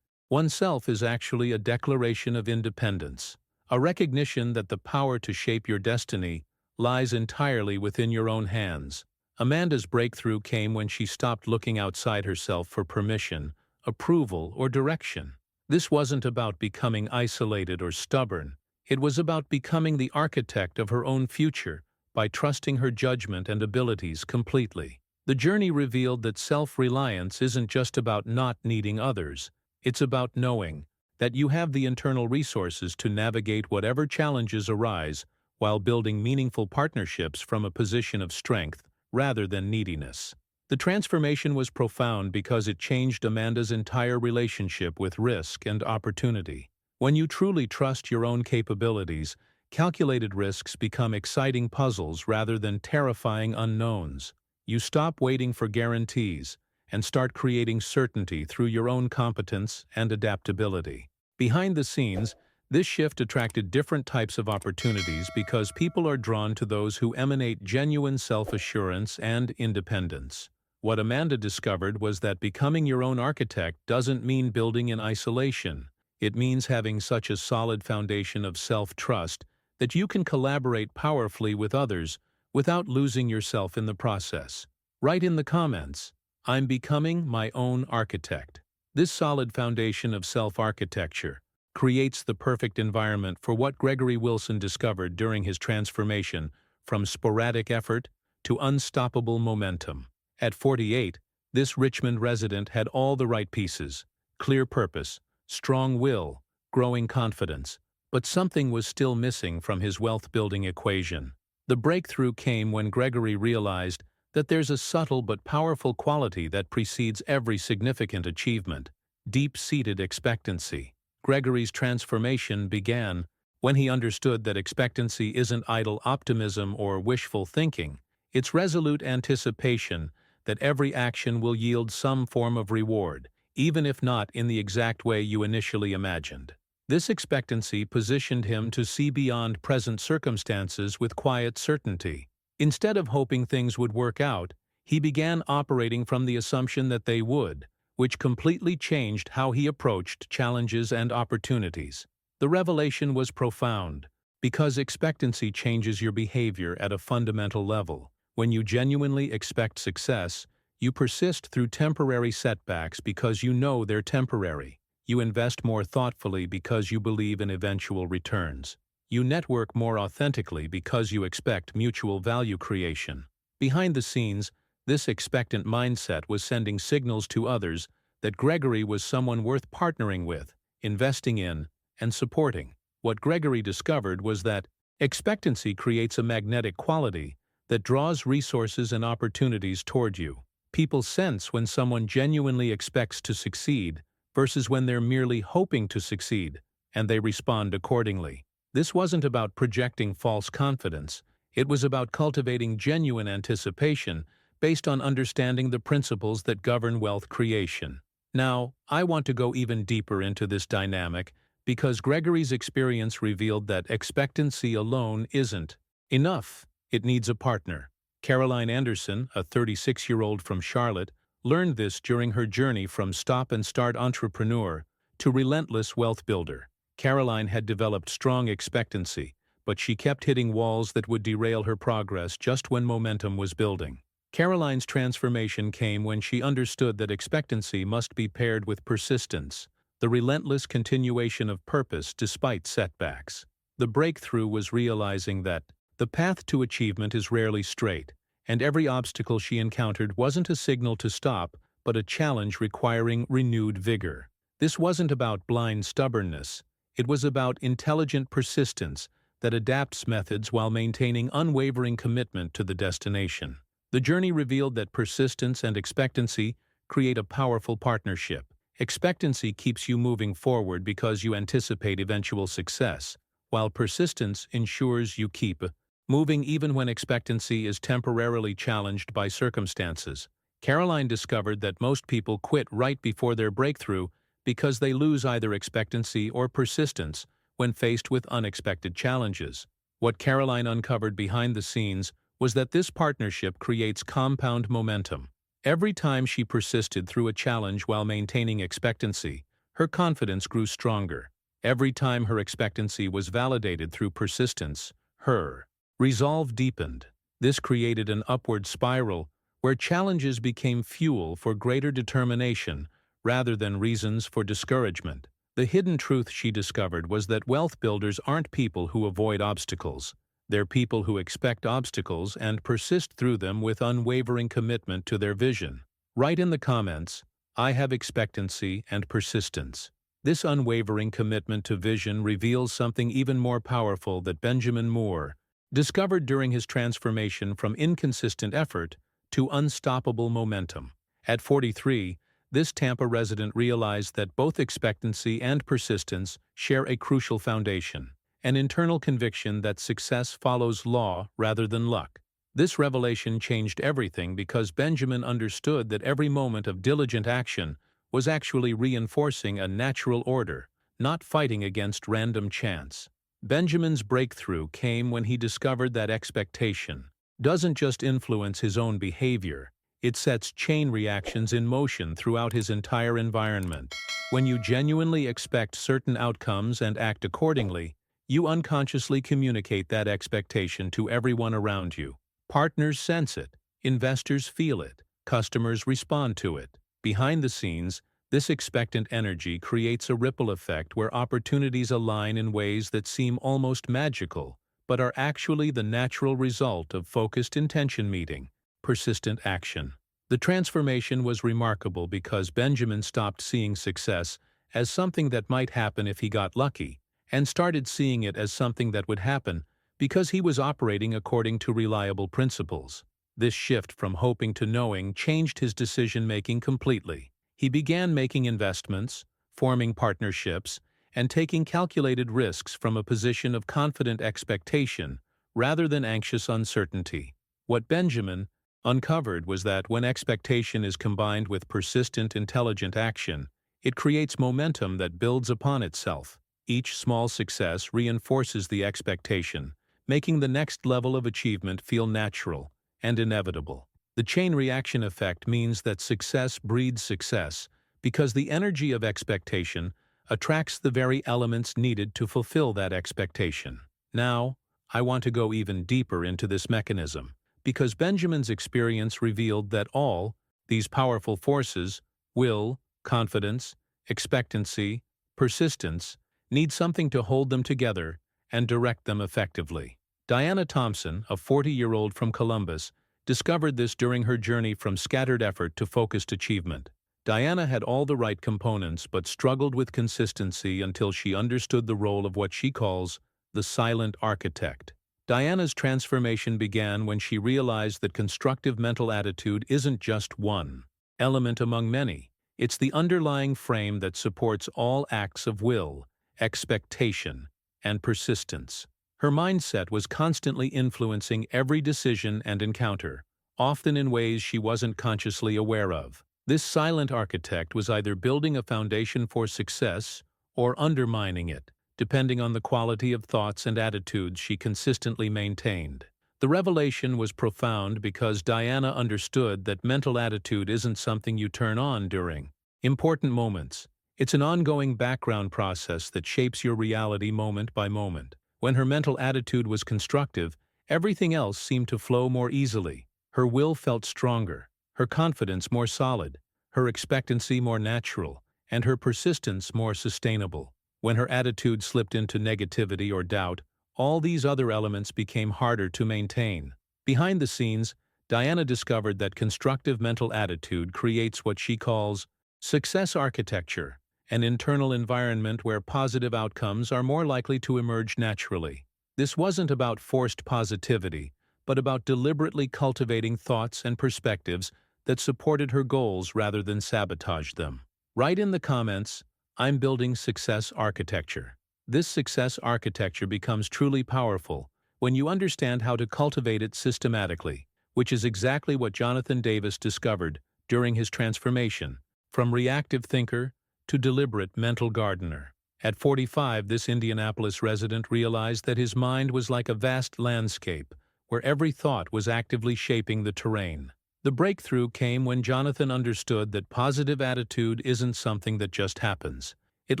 oneself is actually a declaration of independence, a recognition that the power to shape your destiny lies entirely within your own hands. Amanda's breakthrough came when she stopped looking outside herself for permission, approval, or direction. This wasn't about becoming isolated or stubborn. It was about becoming the architect of her own future by trusting her judgment and abilities completely. The journey revealed that self-reliance isn't just about not needing others. It's about knowing that you have the internal resources to navigate whatever challenges arise while building meaningful partnerships from a position of strength rather than neediness. The transformation was profound because it changed Amanda's entire relationship with risk and opportunity. When you truly trust your own capabilities, calculated risks become exciting puzzles rather than terrifying unknowns. You stop waiting for guarantees and start creating certainty through your own competence and adaptability. Behind the scenes, this shift attracted different types of opportunities because people are drawn to those who emanate genuine self-assurance and independence. What Amanda discovered was that becoming your own architect doesn't mean building in isolation. It means having such a solid foundation of self-trust that you can collaborate powerfully with others without losing yourself in the process. Write in the comments, "I'm becoming my own architect." This solid foundation of self-architecture creates the perfect environment for what Gregory Wilson discovered during his transformation from sporadic effort to unstoppable momentum. At 48, this Richmond resident had all the right pieces: clear purpose, strong will, growing confidence, but something was still missing from his wealth-building equation. The breakthrough came when Gregory realized that there's a subtle but powerful quality that precedes every significant achievement: deep-seated expectancy. Gregory's transformation began when he understood that expectancy isn't idle optimism or wishful thinking. It's resolute anticipation that every action will yield some form of reward, even if not in the exact way you initially imagined. This expectancy positioned him to see beyond present circumstances with quiet certainty. Instead of hoping things would work out, he began operating from the assumption that they would, which completely changed how he approached challenges and opportunities. The revelation was profound, because expectancy changes your behavior at a fundamental level. When you genuinely expect success, you persist through temporary setbacks because you know they're temporary. You invest more thoughtfully because you believe in eventual returns. You network more authentically because you expect mutual value creation. Behind the scenes, This expectant mindset was sending signals to others that Gregory was someone worth partnering with, investing in, and supporting. What Gregory discovered was that expectancy creates a magnetic quality that draws resources and opportunities toward you. People sense when someone genuinely expects to succeed versus when they're merely hoping to succeed, and they respond accordingly. This wasn't about projecting false confidence. It was about cultivating genuine anticipation based on understanding the principles that govern wealth creation. Now, I want to go even deeper into this dynamic because Gregory's experience revealed that expectancy alone isn't enough. It needs a partner. Caroline Anderson, a 36-year-old from Charlotte, learned this during her journey from stop-and-start entrepreneur to relentless wealth builder. Caroline had developed strong expectancy, but she kept hitting walls that would derail her progress just when momentum was building. Caroline's transformation came when she understood that expectancy must be paired with persistence, the relentless continuation of purpose despite setbacks. The breakthrough was realizing that the path to achievement is rarely straight, and every obstacle she encountered wasn't a signal to stop, but a challenge requiring renewed vigor. This wasn't about blind stubbornness. It was about intelligent persistence that adapts methods while maintaining unwavering commitment to the destination. The journey revealed that persistence and expectancy create a powerful partnership. Expectancy keeps you moving forward because you anticipate eventual success, while persistence ensures you keep moving even when expectancy is temporarily challenged by circumstances. Caroline discovered that most people quit right before their breakthrough because they lose either expectancy or persistence when faced with unexpected challenges. What Caroline uncovered behind the scenes was that this partnership creates compound momentum. Every time she persisted through a challenge while maintaining expectancy, her confidence grew stronger. Every time her expectancy was validated through persistence, her resolve deepened. This created an upward spiral where challenges became fuel for greater determination rather than reasons for discouragement. The hidden truth she discovered was that wealth builders aren't people who avoid obstacles. They're people who expect obstacles and persist through them with unwavering commitment to their vision. Write in the comments, "I have expectancy and persistence." This unwavering commitment to vision reveals something even more powerful that Benjamin Moore discovered during his transformation from inconsistent effort to unstoppable momentum. At 43, this Tampa resident realized that both expectancy and persistence share a crucial foundation: an internal conviction that success follows law rather than luck. This revelation changed everything because Benjamin understood that every moment of diligent action was actually reinforcing a natural order, not fighting against random chance. Benjamin's breakthrough came when he discovered that expectation doesn't just influence his own behavior, it sets chain reactions in motion throughout his entire environment. When you genuinely expect certain outcomes and act accordingly, you unconsciously communicate that expectation to everyone around you. Partners sense it, investors feel it, customers respond to it. Behind the scenes, this expectant energy creates a ripple effect where opportunities align in ways that seem almost magical, but are actually the natural result of focused intention meeting, persistent action. The transformation was remarkable because Benjamin stopped seeing success as something that might happen if he got lucky, and started seeing it as something that would happen because he was operating according to reliable principles. This shift from hoping to knowing changed his decision-making completely. He began making investments, forming partnerships, and taking calculated risks from a position of confident expectation rather than anxious uncertainty. What Benjamin uncovered was that when expectation is combined with persistent, intelligent action, it creates momentum that builds upon itself. Each small success reinforces the expectation, making the next level of achievement feel natural and inevitable. The chain reaction effect means that success breeds success because the energy of expectation attracts the very elements needed to fulfill that expectation. Now, I want to go even deeper into this mechanism because Benjamin's experience revealed that all these powerful forces, will, confidence, expectancy, persistence, need something to hold them together and direct them effectively. Diana Thompson, a 40-year-old from Columbus, discovered this during her journey from scattered effort to focused achievement. Diana had all the right components but struggled with consistency until she understood the role of what she calls the silent architect. Diana's transformation began when she realized that constructive mental attitude isn't just one element among many. It's the underlying frame that supports all acts of will, expectation, and persistence. Her mindset was constantly influencing every decision and encounter, often in ways she wasn't consciously aware of. This silent architect was either building a foundation for success or undermining it, depending on the quality of thoughts and attitudes she consistently maintained. The revelation was profound because Diana understood that mental attitude isn't something you turn on during important moments. It's an ongoing background process that shapes your reality moment by moment. When her mental attitude was constructive, everything else seemed to flow more easily. Her will felt stronger, her confidence more solid, her expectancy more natural, and her persistence more sustainable. When her attitude slipped into negativity or doubt, all these other elements became harder to maintain. Behind the scenes, Diana discovered that constructive mental attitude creates what she calls success architecture, an internal environment where positive outcomes are more likely to emerge naturally. This wasn't about forced positivity, but about deliberately cultivating thoughts and perspectives that supported her goals rather than sabotaged them. Write in the comments, "I'm building success architecture." This success architecture becomes truly powerful when you understand how to cultivate it systematically, which is exactly what Jonathan Davis discovered during his transformation from reactive thinker to deliberate mental gardener. At 45, this Indianapolis resident realized that his mind was like a vast landscape where every thought was actively shaping the terrain. The breakthrough came when Jonathan understood that positive attitude isn't something that just happens. It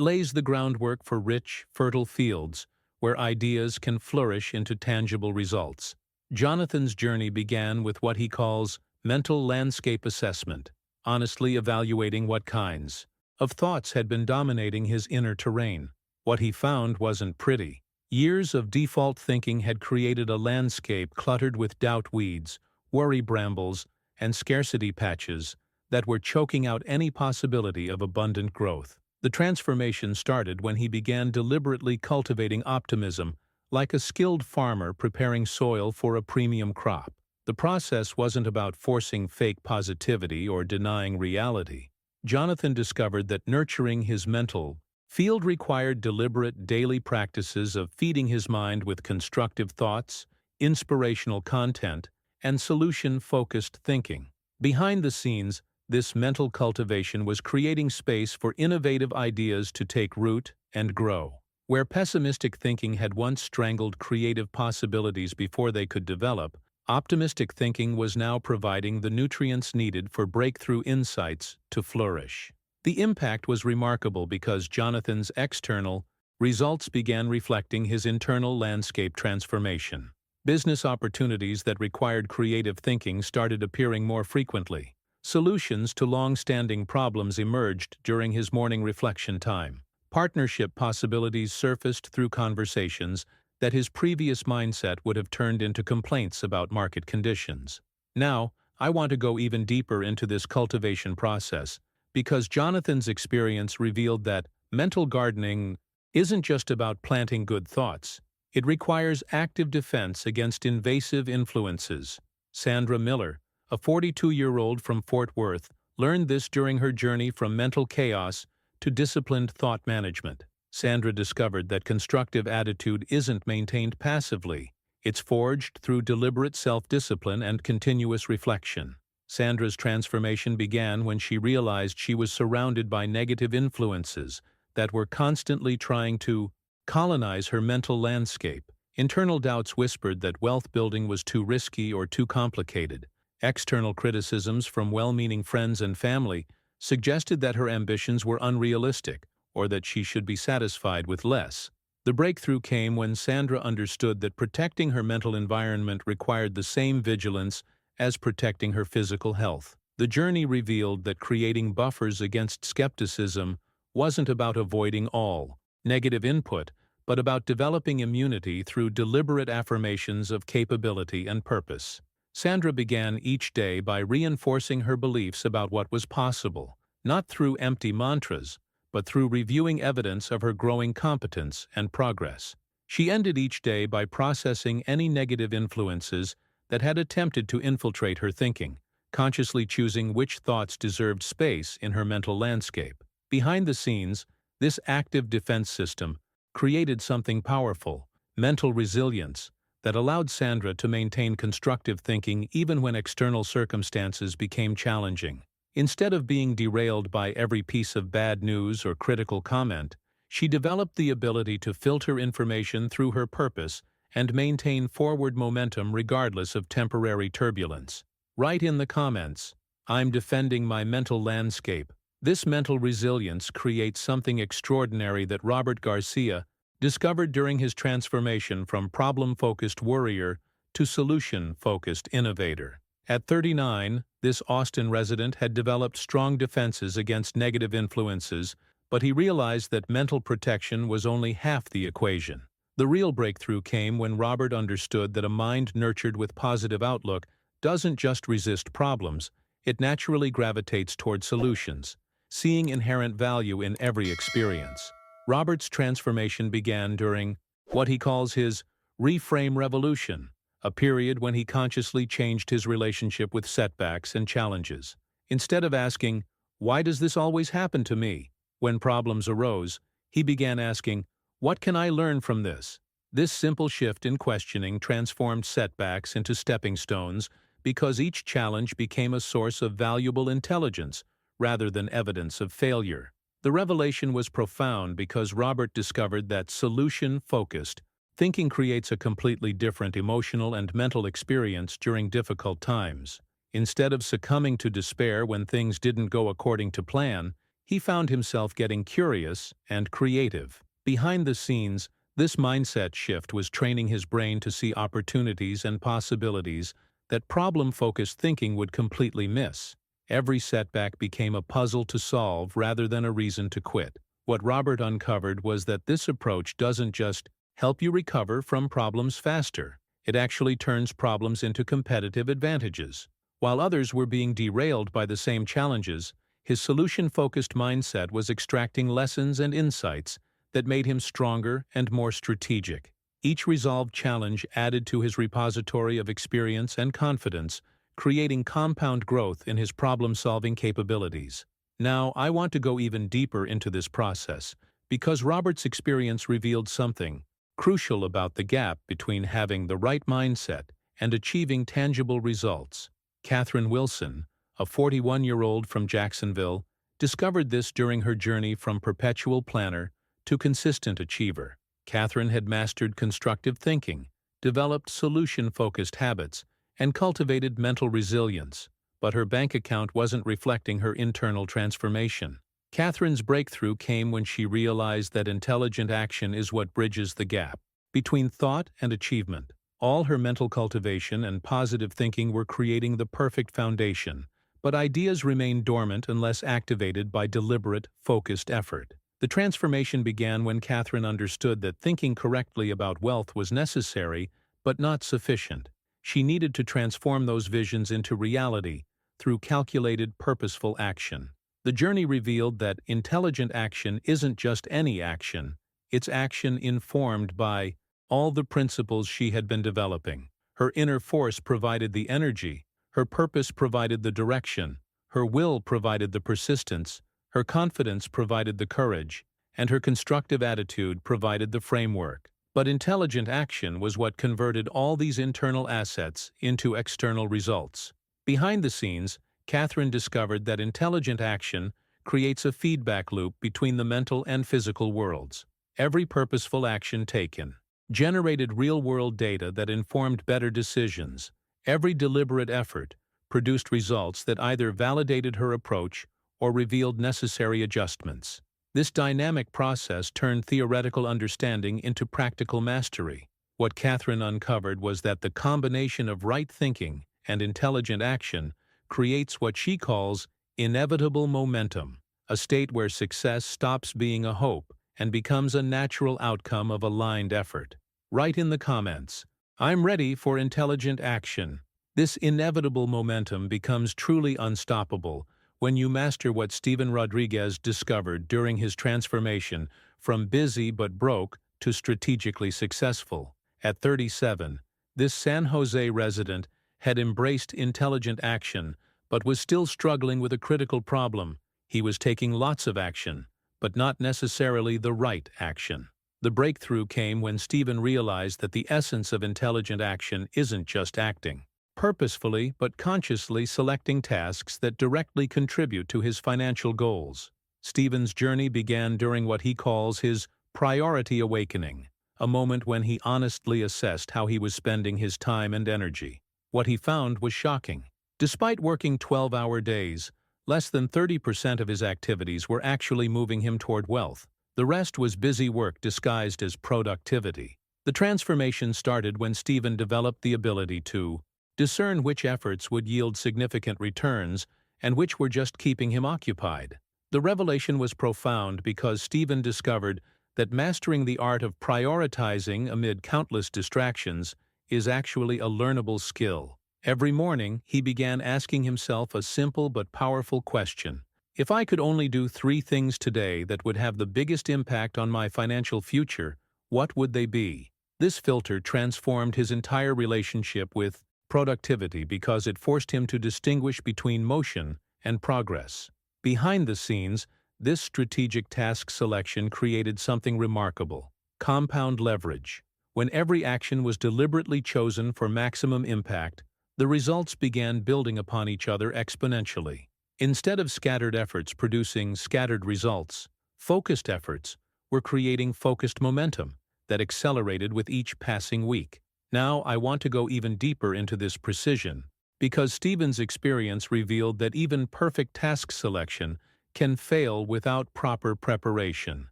lays the groundwork for rich, fertile fields where ideas can flourish into tangible results. Jonathan's journey began with what he calls mental landscape assessment, honestly evaluating what kinds of thoughts had been dominating his inner terrain. What he found wasn't pretty. Years of default thinking had created a landscape cluttered with doubt weeds, worry brambles, and scarcity patches that were choking out any possibility of abundant growth. The transformation started when he began deliberately cultivating optimism, like a skilled farmer preparing soil for a premium crop. The process wasn't about forcing fake positivity or denying reality. Jonathan discovered that nurturing his mental field required deliberate daily practices of feeding his mind with constructive thoughts, inspirational content, and solution-focused thinking. Behind the scenes, this mental cultivation was creating space for innovative ideas to take root and grow. Where pessimistic thinking had once strangled creative possibilities before they could develop, optimistic thinking was now providing the nutrients needed for breakthrough insights to flourish. The impact was remarkable because Jonathan's external results began reflecting his internal landscape transformation. Business opportunities that required creative thinking started appearing more frequently. Solutions to long-standing problems emerged during his morning reflection time. Partnership possibilities surfaced through conversations that his previous mindset would have turned into complaints about market conditions. Now, I want to go even deeper into this cultivation process, because Jonathan's experience revealed that mental gardening isn't just about planting good thoughts. It requires active defense against invasive influences. Sandra Miller, a 42-year-old from Fort Worth, learned this during her journey from mental chaos to disciplined thought management. Sandra discovered that constructive attitude isn't maintained passively. It's forged through deliberate self-discipline and continuous reflection. Sandra's transformation began when she realized she was surrounded by negative influences that were constantly trying to colonize her mental landscape. Internal doubts whispered that wealth building was too risky or too complicated. External criticisms from well-meaning friends and family suggested that her ambitions were unrealistic or that she should be satisfied with less. The breakthrough came when Sandra understood that protecting her mental environment required the same vigilance as protecting her physical health. The journey revealed that creating buffers against skepticism wasn't about avoiding all negative input, but about developing immunity through deliberate affirmations of capability and purpose. Sandra began each day by reinforcing her beliefs about what was possible, not through empty mantras, but through reviewing evidence of her growing competence and progress. She ended each day by processing any negative influences that had attempted to infiltrate her thinking, consciously choosing which thoughts deserved space in her mental landscape. Behind the scenes, this active defense system created something powerful: mental resilience, that allowed Sandra to maintain constructive thinking even when external circumstances became challenging. Instead of being derailed by every piece of bad news or critical comment, she developed the ability to filter information through her purpose and maintain forward momentum regardless of temporary turbulence. Write in the comments, "I'm defending my mental landscape." This mental resilience creates something extraordinary that Robert Garcia discovered during his transformation from problem-focused worrier to solution-focused innovator. At 39, this Austin resident had developed strong defenses against negative influences, but he realized that mental protection was only half the equation. The real breakthrough came when Robert understood that a mind nurtured with positive outlook doesn't just resist problems, it naturally gravitates toward solutions, seeing inherent value in every experience. Robert's transformation began during what he calls his reframe revolution, a period when he consciously changed his relationship with setbacks and challenges. Instead of asking, "Why does this always happen to me?" when problems arose, he began asking, "What can I learn from this?" This simple shift in questioning transformed setbacks into stepping stones because each challenge became a source of valuable intelligence rather than evidence of failure. The revelation was profound because Robert discovered that solution-focused thinking creates a completely different emotional and mental experience during difficult times. Instead of succumbing to despair when things didn't go according to plan, he found himself getting curious and creative. Behind the scenes, this mindset shift was training his brain to see opportunities and possibilities that problem-focused thinking would completely miss. Every setback became a puzzle to solve rather than a reason to quit. What Robert uncovered was that this approach doesn't just help you recover from problems faster. It actually turns problems into competitive advantages. While others were being derailed by the same challenges, his solution-focused mindset was extracting lessons and insights that made him stronger and more strategic. Each resolved challenge added to his repository of experience and confidence, creating compound growth in his problem-solving capabilities. Now, I want to go even deeper into this process, because Robert's experience revealed something crucial about the gap between having the right mindset and achieving tangible results. Catherine Wilson, a 41-year-old from Jacksonville, discovered this during her journey from perpetual planner to consistent achiever. Catherine had mastered constructive thinking, developed solution-focused habits, and cultivated mental resilience, but her bank account wasn't reflecting her internal transformation. Catherine's breakthrough came when she realized that intelligent action is what bridges the gap between thought and achievement. All her mental cultivation and positive thinking were creating the perfect foundation, but ideas remained dormant unless activated by deliberate, focused effort. The transformation began when Catherine understood that thinking correctly about wealth was necessary, but not sufficient. She needed to transform those visions into reality through calculated, purposeful action. The journey revealed that intelligent action isn't just any action, it's action informed by all the principles she had been developing. Her inner force provided the energy, her purpose provided the direction, her will provided the persistence, her confidence provided the courage, and her constructive attitude provided the framework. But intelligent action was what converted all these internal assets into external results. Behind the scenes, Catherine discovered that intelligent action creates a feedback loop between the mental and physical worlds. Every purposeful action taken generated real-world data that informed better decisions. Every deliberate effort produced results that either validated her approach or revealed necessary adjustments. This dynamic process turned theoretical understanding into practical mastery. What Catherine uncovered was that the combination of right thinking and intelligent action creates what she calls inevitable momentum, a state where success stops being a hope and becomes a natural outcome of aligned effort. Write in the comments, "I'm ready for intelligent action." This inevitable momentum becomes truly unstoppable when you master what Steven Rodriguez discovered during his transformation from busy but broke to strategically successful. At 37, this San Jose resident had embraced intelligent action but was still struggling with a critical problem. He was taking lots of action, but not necessarily the right action. The breakthrough came when Steven realized that the essence of intelligent action isn't just acting purposefully but consciously selecting tasks that directly contribute to his financial goals. Steven's journey began during what he calls his priority awakening, a moment when he honestly assessed how he was spending his time and energy. What he found was shocking. Despite working 12-hour days, less than 30% of his activities were actually moving him toward wealth. The rest was busy work disguised as productivity. The transformation started when Steven developed the ability to discern which efforts would yield significant returns and which were just keeping him occupied. The revelation was profound because Steven discovered that mastering the art of prioritizing amid countless distractions is actually a learnable skill. Every morning, he began asking himself a simple but powerful question. If I could only do 3 things today that would have the biggest impact on my financial future, what would they be? This filter transformed his entire relationship with productivity because it forced him to distinguish between motion and progress. Behind the scenes, this strategic task selection created something remarkable: compound leverage. When every action was deliberately chosen for maximum impact, the results began building upon each other exponentially. Instead of scattered efforts producing scattered results, focused efforts were creating focused momentum that accelerated with each passing week. Now I want to go even deeper into this precision, because Steven's experience revealed that even perfect task selection can fail without proper preparation.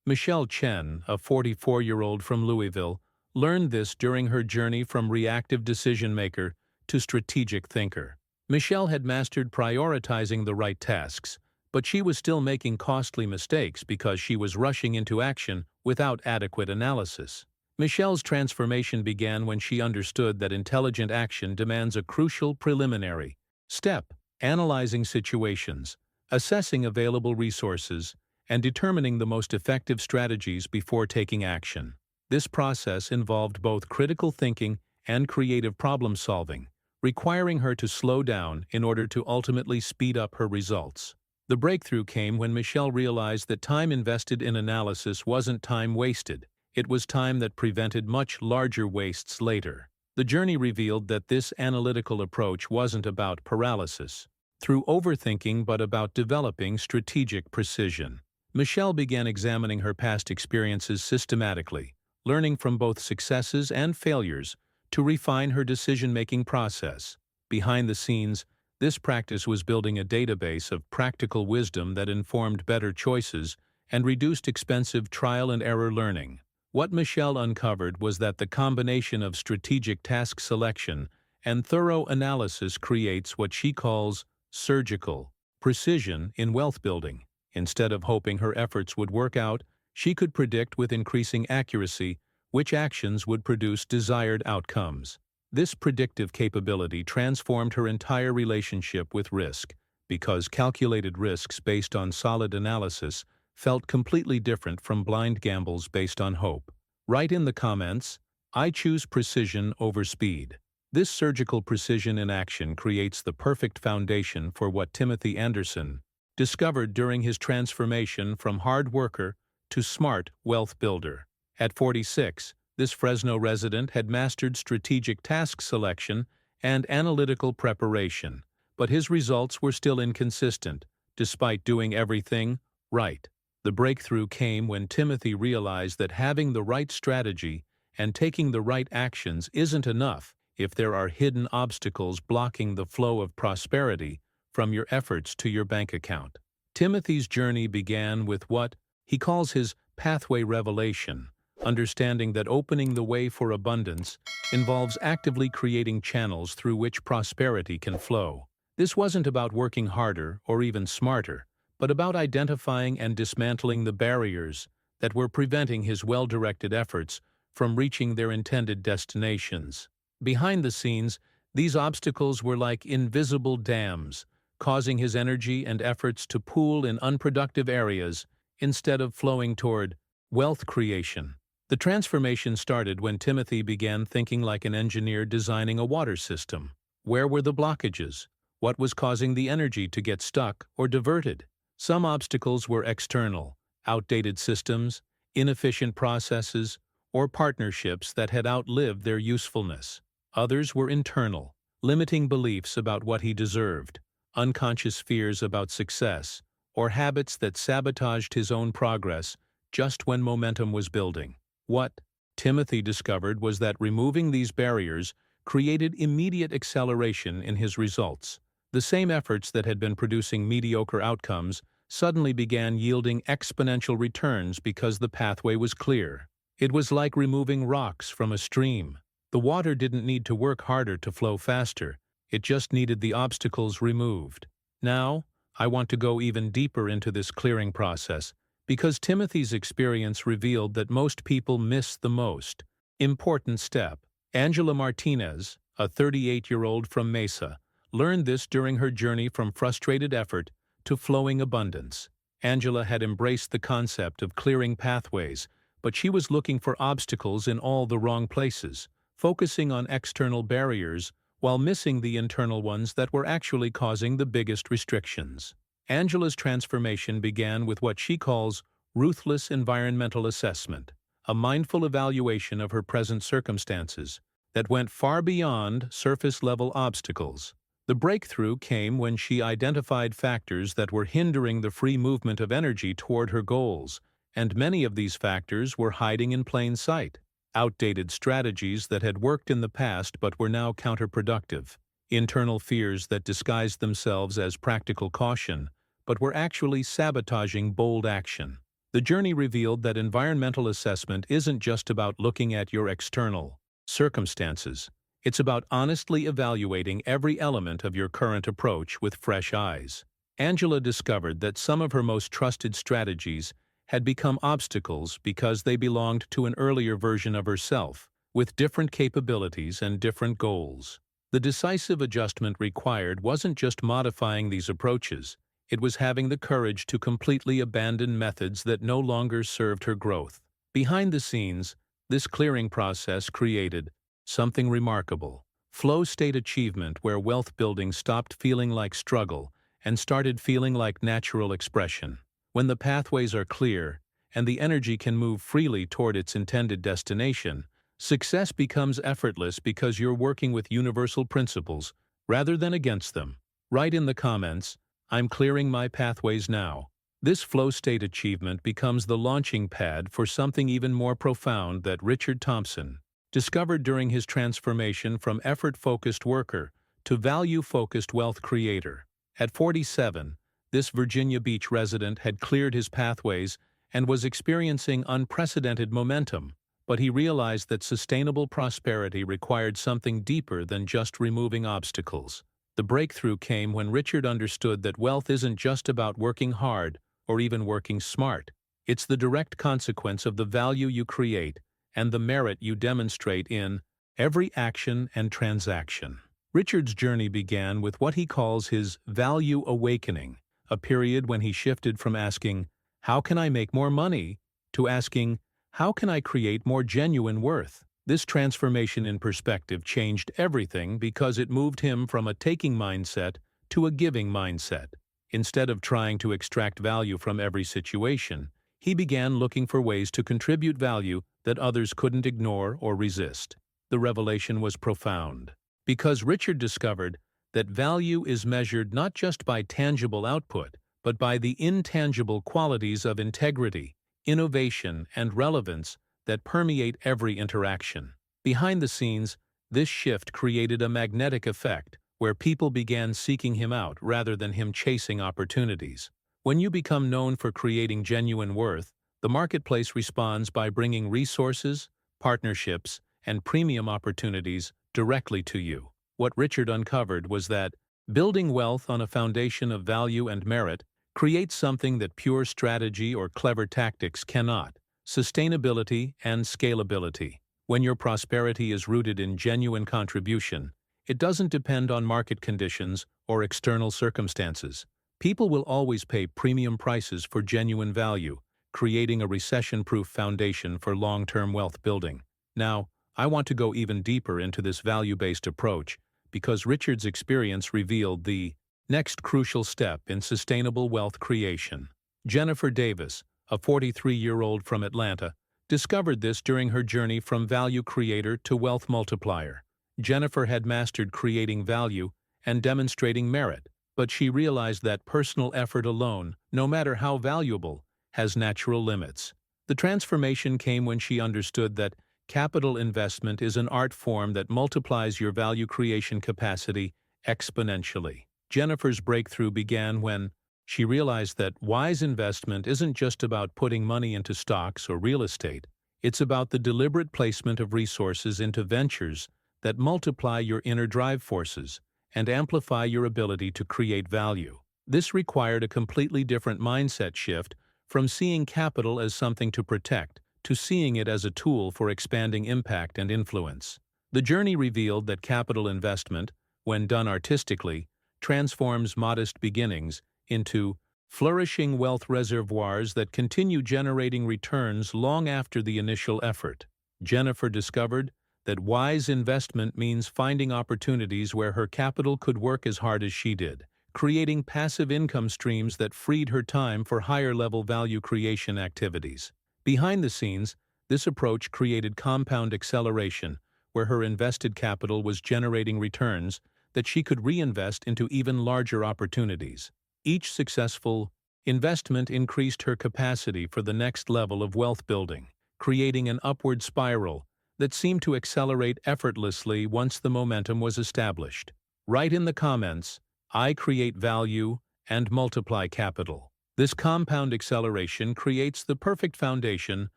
Michelle Chen, a 44-year-old from Louisville, learned this during her journey from reactive decision-maker to strategic thinker. Michelle had mastered prioritizing the right tasks, but she was still making costly mistakes because she was rushing into action without adequate analysis. Michelle's transformation began when she understood that intelligent action demands a crucial preliminary step: analyzing situations, assessing available resources, and determining the most effective strategies before taking action. This process involved both critical thinking and creative problem-solving, requiring her to slow down in order to ultimately speed up her results. The breakthrough came when Michelle realized that time invested in analysis wasn't time wasted. It was time that prevented much larger wastes later. The journey revealed that this analytical approach wasn't about paralysis through overthinking but about developing strategic precision. Michelle began examining her past experiences systematically, learning from both successes and failures to refine her decision-making process. Behind the scenes, this practice was building a database of practical wisdom that informed better choices and reduced expensive trial-and-error learning. What Michelle uncovered was that the combination of strategic task selection and thorough analysis creates what she calls surgical precision in wealth building. Instead of hoping her efforts would work out, she could predict with increasing accuracy which actions would produce desired outcomes. This predictive capability transformed her entire relationship with risk, because calculated risks based on solid analysis felt completely different from blind gambles based on hope. Write in the comments, "I choose precision over speed." This surgical precision in action creates the perfect foundation for what Timothy Anderson discovered during his transformation from hard worker to smart wealth builder. At 46, this Fresno resident had mastered strategic task selection and analytical preparation, but his results were still inconsistent, despite doing everything right. The breakthrough came when Timothy realized that having the right strategy and taking the right actions isn't enough if there are hidden obstacles blocking the flow of prosperity from your efforts to your bank account. Timothy's journey began with what he calls his pathway revelation, understanding that opening the way for abundance involves actively creating channels through which prosperity can flow. This wasn't about working harder or even smarter, but about identifying and dismantling the barriers that were preventing his well-directed efforts from reaching their intended destinations. Behind the scenes, These obstacles were like invisible dams, causing his energy and efforts to pool in unproductive areas instead of flowing toward wealth creation. The transformation started when Timothy began thinking like an engineer designing a water system. Where were the blockages? What was causing the energy to get stuck or diverted? Some obstacles were external, outdated systems, inefficient processes, or partnerships that had outlived their usefulness. Others were internal, limiting beliefs about what he deserved, unconscious fears about success, or habits that sabotaged his own progress just when momentum was building. What Timothy discovered was that removing these barriers created immediate acceleration in his results. The same efforts that had been producing mediocre outcomes suddenly began yielding exponential returns because the pathway was clear. It was like removing rocks from a stream. The water didn't need to work harder to flow faster, it just needed the obstacles removed. Now, I want to go even deeper into this clearing process, because Timothy's experience revealed that most people miss the most important step. Angela Martinez, a 38-year-old from Mesa, learned this during her journey from frustrated effort to flowing abundance. Angela had embraced the concept of clearing pathways, but she was looking for obstacles in all the wrong places, focusing on external barriers while missing the internal ones that were actually causing the biggest restrictions. Angela's transformation began with what she calls ruthless environmental assessment, a mindful evaluation of her present circumstances that went far beyond surface-level obstacles. The breakthrough came when she identified factors that were hindering the free movement of energy toward her goals, and many of these factors were hiding in plain sight. Outdated strategies that had worked in the past but were now counterproductive, internal fears that disguised themselves as practical caution but were actually sabotaging bold action. The journey revealed that environmental assessment isn't just about looking at your external circumstances. It's about honestly evaluating every element of your current approach with fresh eyes. Angela discovered that some of her most trusted strategies had become obstacles because they belonged to an earlier version of herself, with different capabilities and different goals. The decisive adjustment required wasn't just modifying these approaches, it was having the courage to completely abandon methods that no longer served her growth. Behind the scenes, this clearing process created something remarkable: flow state achievement, where wealth building stopped feeling like struggle and started feeling like natural expression. When the pathways are clear and the energy can move freely toward its intended destination, success becomes effortless because you're working with universal principles rather than against them. Write in the comments, "I'm clearing my pathways now." This flow state achievement becomes the launching pad for something even more profound that Richard Thompson discovered during his transformation from effort-focused worker to value-focused wealth creator. At 47, this Virginia Beach resident had cleared his pathways and was experiencing unprecedented momentum, but he realized that sustainable prosperity required something deeper than just removing obstacles. The breakthrough came when Richard understood that wealth isn't just about working hard or even working smart. It's the direct consequence of the value you create and the merit you demonstrate in every action and transaction. Richard's journey began with what he calls his value awakening, a period when he shifted from asking, "How can I make more money?" to asking, "How can I create more genuine worth?" This transformation in perspective changed everything because it moved him from a taking mindset to a giving mindset. Instead of trying to extract value from every situation, he began looking for ways to contribute value that others couldn't ignore or resist. The revelation was profound, because Richard discovered that value is measured not just by tangible output, but by the intangible qualities of integrity, innovation, and relevance that permeate every interaction. Behind the scenes, this shift created a magnetic effect where people began seeking him out rather than him chasing opportunities. When you become known for creating genuine worth, the marketplace responds by bringing resources, partnerships, and premium opportunities directly to you. What Richard uncovered was that building wealth on a foundation of value and merit creates something that pure strategy or clever tactics cannot: sustainability and scalability. When your prosperity is rooted in genuine contribution, It doesn't depend on market conditions or external circumstances. People will always pay premium prices for genuine value, creating a recession-proof foundation for long-term wealth building. Now, I want to go even deeper into this value-based approach because Richard's experience revealed the next crucial step in sustainable wealth creation. Jennifer Davis, a 43-year-old from Atlanta, discovered this during her journey from value creator to wealth multiplier. Jennifer had mastered creating value and demonstrating merit, but she realized that personal effort alone, no matter how valuable, has natural limits. The transformation came when she understood that capital investment is an art form that multiplies your value creation capacity exponentially. Jennifer's breakthrough began when she realized that wise investment isn't just about putting money into stocks or real estate. It's about the deliberate placement of resources into ventures that multiply your inner drive forces and amplify your ability to create value. This required a completely different mindset shift from seeing capital as something to protect to seeing it as a tool for expanding impact and influence. The journey revealed that capital investment, when done artistically, transforms modest beginnings into flourishing wealth reservoirs that continue generating returns long after the initial effort. Jennifer discovered that wise investment means finding opportunities where her capital could work as hard as she did, creating passive income streams that freed her time for higher-level value creation activities. Behind the scenes, this approach created compound acceleration, where her invested capital was generating returns that she could reinvest into even larger opportunities. Each successful investment increased her capacity for the next level of wealth building, creating an upward spiral that seemed to accelerate effortlessly once the momentum was established. Write in the comments, "I create value and multiply capital." This compound acceleration creates the perfect foundation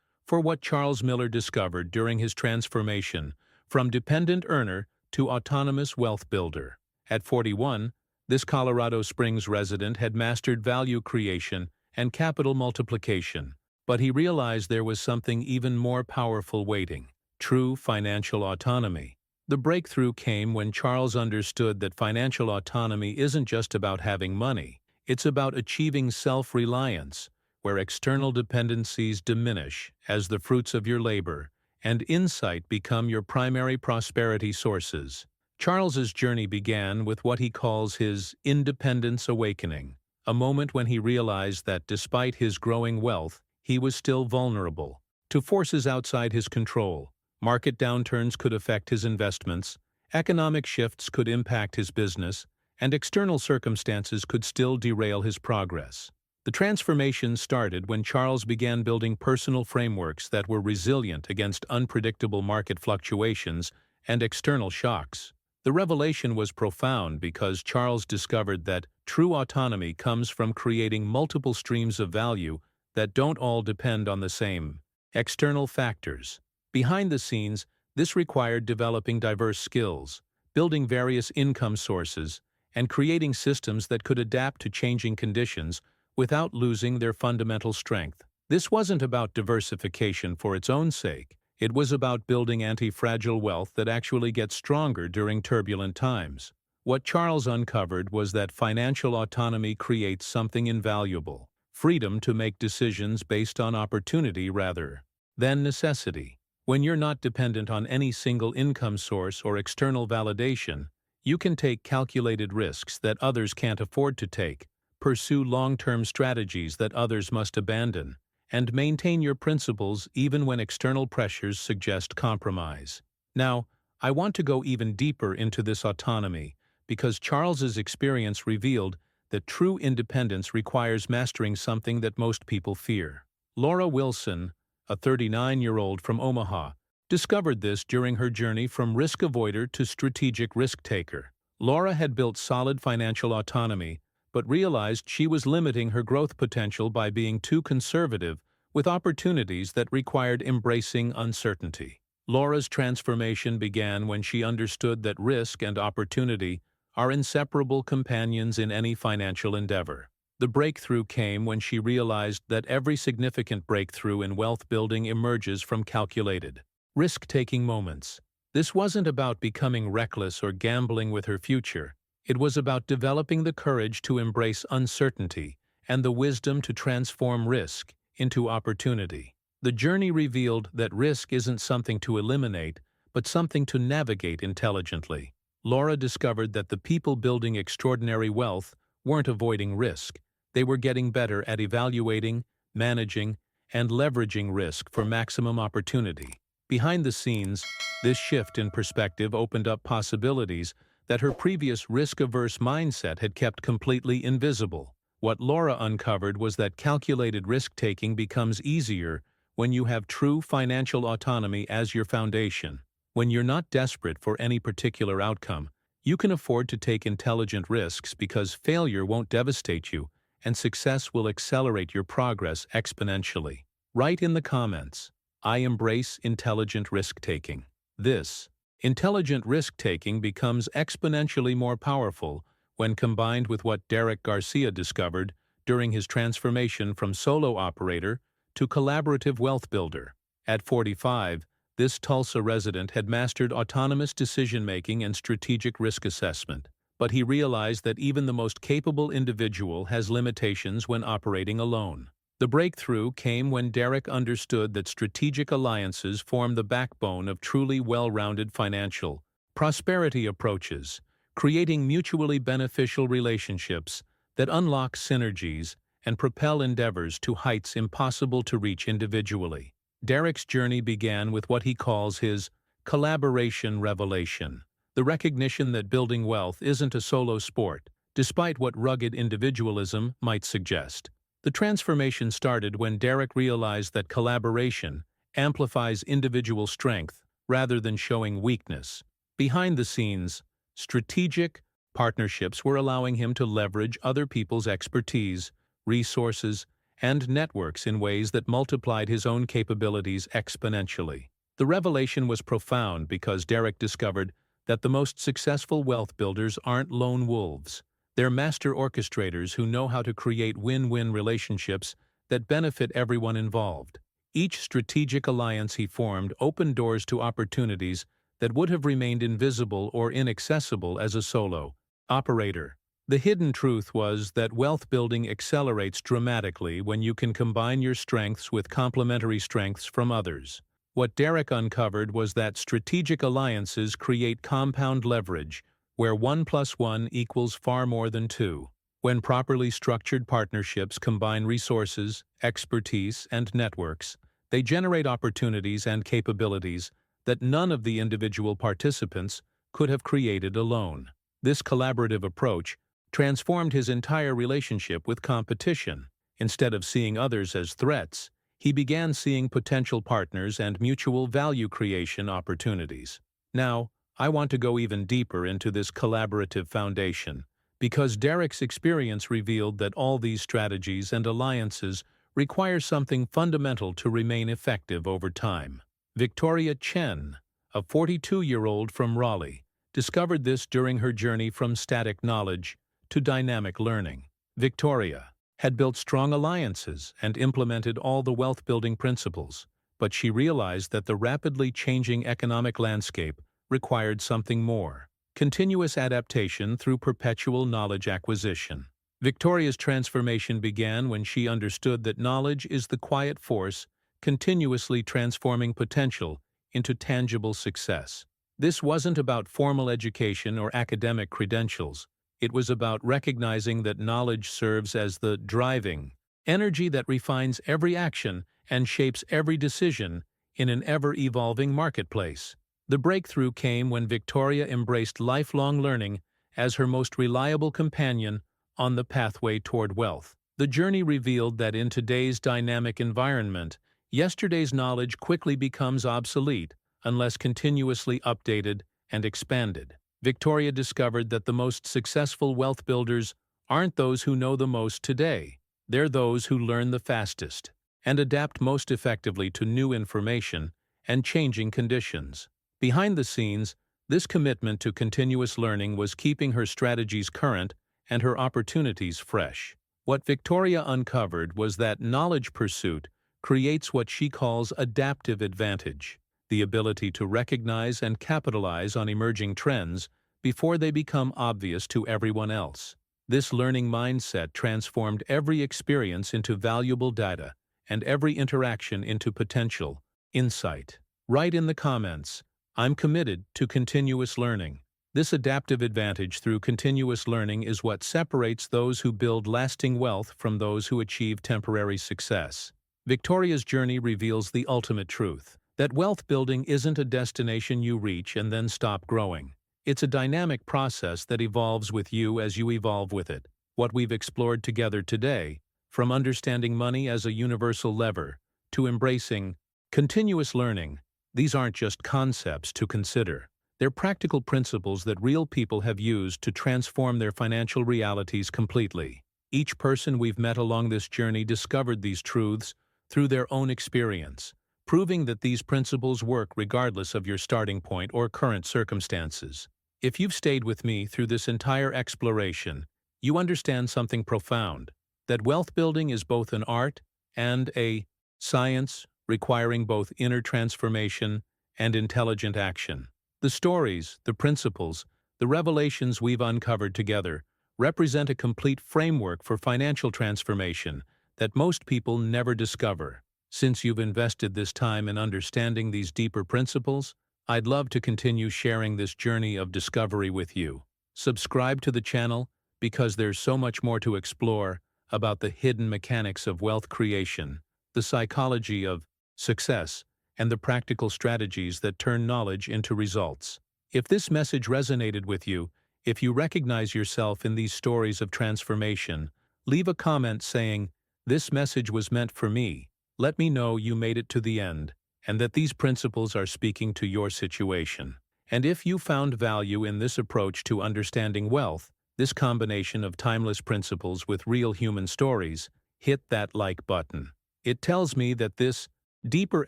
for what Charles Miller discovered during his transformation from dependent earner to autonomous wealth builder. At 41, this Colorado Springs resident had mastered value creation and capital multiplication, but he realized there was something even more powerful waiting: true financial autonomy. The breakthrough came when Charles understood that financial autonomy isn't just about having money. It's about achieving self-reliance, where external dependencies diminish as the fruits of your labor, and insight become your primary prosperity sources. Charles's journey began with what he calls his independence awakening, a moment when he realized that despite his growing wealth, he was still vulnerable to forces outside his control. Market downturns could affect his investments, economic shifts could impact his business, and external circumstances could still derail his progress. The transformation started when Charles began building personal frameworks that were resilient against unpredictable market fluctuations and external shocks. The revelation was profound because Charles discovered that true autonomy comes from creating multiple streams of value that don't all depend on the same external factors. Behind the scenes, this required developing diverse skills, building various income sources, and creating systems that could adapt to changing conditions without losing their fundamental strength. This wasn't about diversification for its own sake. It was about building anti-fragile wealth that actually gets stronger during turbulent times. What Charles uncovered was that financial autonomy creates something invaluable: freedom to make decisions based on opportunity rather than necessity. When you're not dependent on any single income source or external validation, you can take calculated risks that others can't afford to take, pursue long-term strategies that others must abandon, and maintain your principles even when external pressures suggest compromise. Now, I want to go even deeper into this autonomy because Charles's experience revealed that true independence requires mastering something that most people fear. Laura Wilson, a 39-year-old from Omaha, discovered this during her journey from risk avoider to strategic risk taker. Laura had built solid financial autonomy, but realized she was limiting her growth potential by being too conservative with opportunities that required embracing uncertainty. Laura's transformation began when she understood that risk and opportunity are inseparable companions in any financial endeavor. The breakthrough came when she realized that every significant breakthrough in wealth building emerges from calculated, risk-taking moments. This wasn't about becoming reckless or gambling with her future. It was about developing the courage to embrace uncertainty and the wisdom to transform risk into opportunity. The journey revealed that risk isn't something to eliminate, but something to navigate intelligently. Laura discovered that the people building extraordinary wealth weren't avoiding risk. They were getting better at evaluating, managing, and leveraging risk for maximum opportunity. Behind the scenes, this shift in perspective opened up possibilities that her previous risk-averse mindset had kept completely invisible. What Laura uncovered was that calculated risk-taking becomes easier when you have true financial autonomy as your foundation. When you're not desperate for any particular outcome, you can afford to take intelligent risks because failure won't devastate you and success will accelerate your progress exponentially. Write in the comments, "I embrace intelligent risk-taking." This intelligent risk-taking becomes exponentially more powerful when combined with what Derek Garcia discovered during his transformation from solo operator to collaborative wealth builder. At 45, this Tulsa resident had mastered autonomous decision-making and strategic risk assessment, but he realized that even the most capable individual has limitations when operating alone. The breakthrough came when Derek understood that strategic alliances form the backbone of truly well-rounded financial prosperity approaches, creating mutually beneficial relationships that unlock synergies and propel endeavors to heights impossible to reach individually. Derek's journey began with what he calls his collaboration revelation, the recognition that building wealth isn't a solo sport, despite what rugged individualism might suggest. The transformation started when Derek realized that collaboration amplifies individual strength rather than showing weakness. Behind the scenes, strategic partnerships were allowing him to leverage other people's expertise, resources, and networks in ways that multiplied his own capabilities exponentially. The revelation was profound because Derek discovered that the most successful wealth builders aren't lone wolves. They're master orchestrators who know how to create win-win relationships that benefit everyone involved. Each strategic alliance he formed opened doors to opportunities that would have remained invisible or inaccessible as a solo operator. The hidden truth was that wealth building accelerates dramatically when you can combine your strengths with complementary strengths from others. What Derek uncovered was that strategic alliances create compound leverage, where 1 + 1 equals far more than 2. When properly structured partnerships combine resources, expertise, and networks, they generate opportunities and capabilities that none of the individual participants could have created alone. This collaborative approach transformed his entire relationship with competition. Instead of seeing others as threats, he began seeing potential partners and mutual value creation opportunities. Now, I want to go even deeper into this collaborative foundation, because Derek's experience revealed that all these strategies and alliances require something fundamental to remain effective over time. Victoria Chen, a 42-year-old from Raleigh, discovered this during her journey from static knowledge to dynamic learning. Victoria had built strong alliances and implemented all the wealth-building principles, but she realized that the rapidly changing economic landscape required something more: continuous adaptation through perpetual knowledge acquisition. Victoria's transformation began when she understood that knowledge is the quiet force continuously transforming potential into tangible success. This wasn't about formal education or academic credentials. It was about recognizing that knowledge serves as the driving energy that refines every action and shapes every decision in an ever-evolving marketplace. The breakthrough came when Victoria embraced lifelong learning as her most reliable companion on the pathway toward wealth. The journey revealed that in today's dynamic environment, yesterday's knowledge quickly becomes obsolete unless continuously updated and expanded. Victoria discovered that the most successful wealth builders aren't those who know the most today. They're those who learn the fastest and adapt most effectively to new information and changing conditions. Behind the scenes, this commitment to continuous learning was keeping her strategies current and her opportunities fresh. What Victoria uncovered was that knowledge pursuit creates what she calls adaptive advantage. the ability to recognize and capitalize on emerging trends before they become obvious to everyone else. This learning mindset transformed every experience into valuable data and every interaction into potential insight. Write in the comments, "I'm committed to continuous learning." This adaptive advantage through continuous learning is what separates those who build lasting wealth from those who achieve temporary success. Victoria's journey reveals the ultimate truth, that wealth building isn't a destination you reach and then stop growing. It's a dynamic process that evolves with you as you evolve with it. What we've explored together today, from understanding money as a universal lever to embracing continuous learning, these aren't just concepts to consider. They're practical principles that real people have used to transform their financial realities completely. Each person we've met along this journey discovered these truths through their own experience, proving that these principles work regardless of your starting point or current circumstances. If you've stayed with me through this entire exploration, you understand something profound, that wealth building is both an art and a science requiring both inner transformation and intelligent action. The stories, the principles, the revelations we've uncovered together represent a complete framework for financial transformation that most people never discover. Since you've invested this time in understanding these deeper principles, I'd love to continue sharing this journey of discovery with you. Subscribe to the channel because there's so much more to explore about the hidden mechanics of wealth creation, the psychology of success, and the practical strategies that turn knowledge into results. If this message resonated with you, if you recognize yourself in these stories of transformation, leave a comment saying, "This message was meant for me." Let me know you made it to the end, and that these principles are speaking to your situation. And if you found value in this approach to understanding wealth, this combination of timeless principles with real human stories, hit that like button. It tells me that this deeper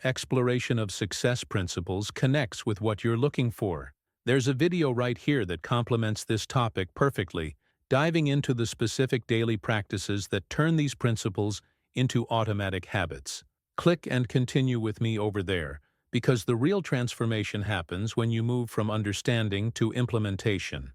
exploration of success principles connects with what you're looking for. There's a video right here that complements this topic perfectly, diving into the specific daily practices that turn these principles into automatic habits. Click and continue with me over there, because the real transformation happens when you move from understanding to implementation.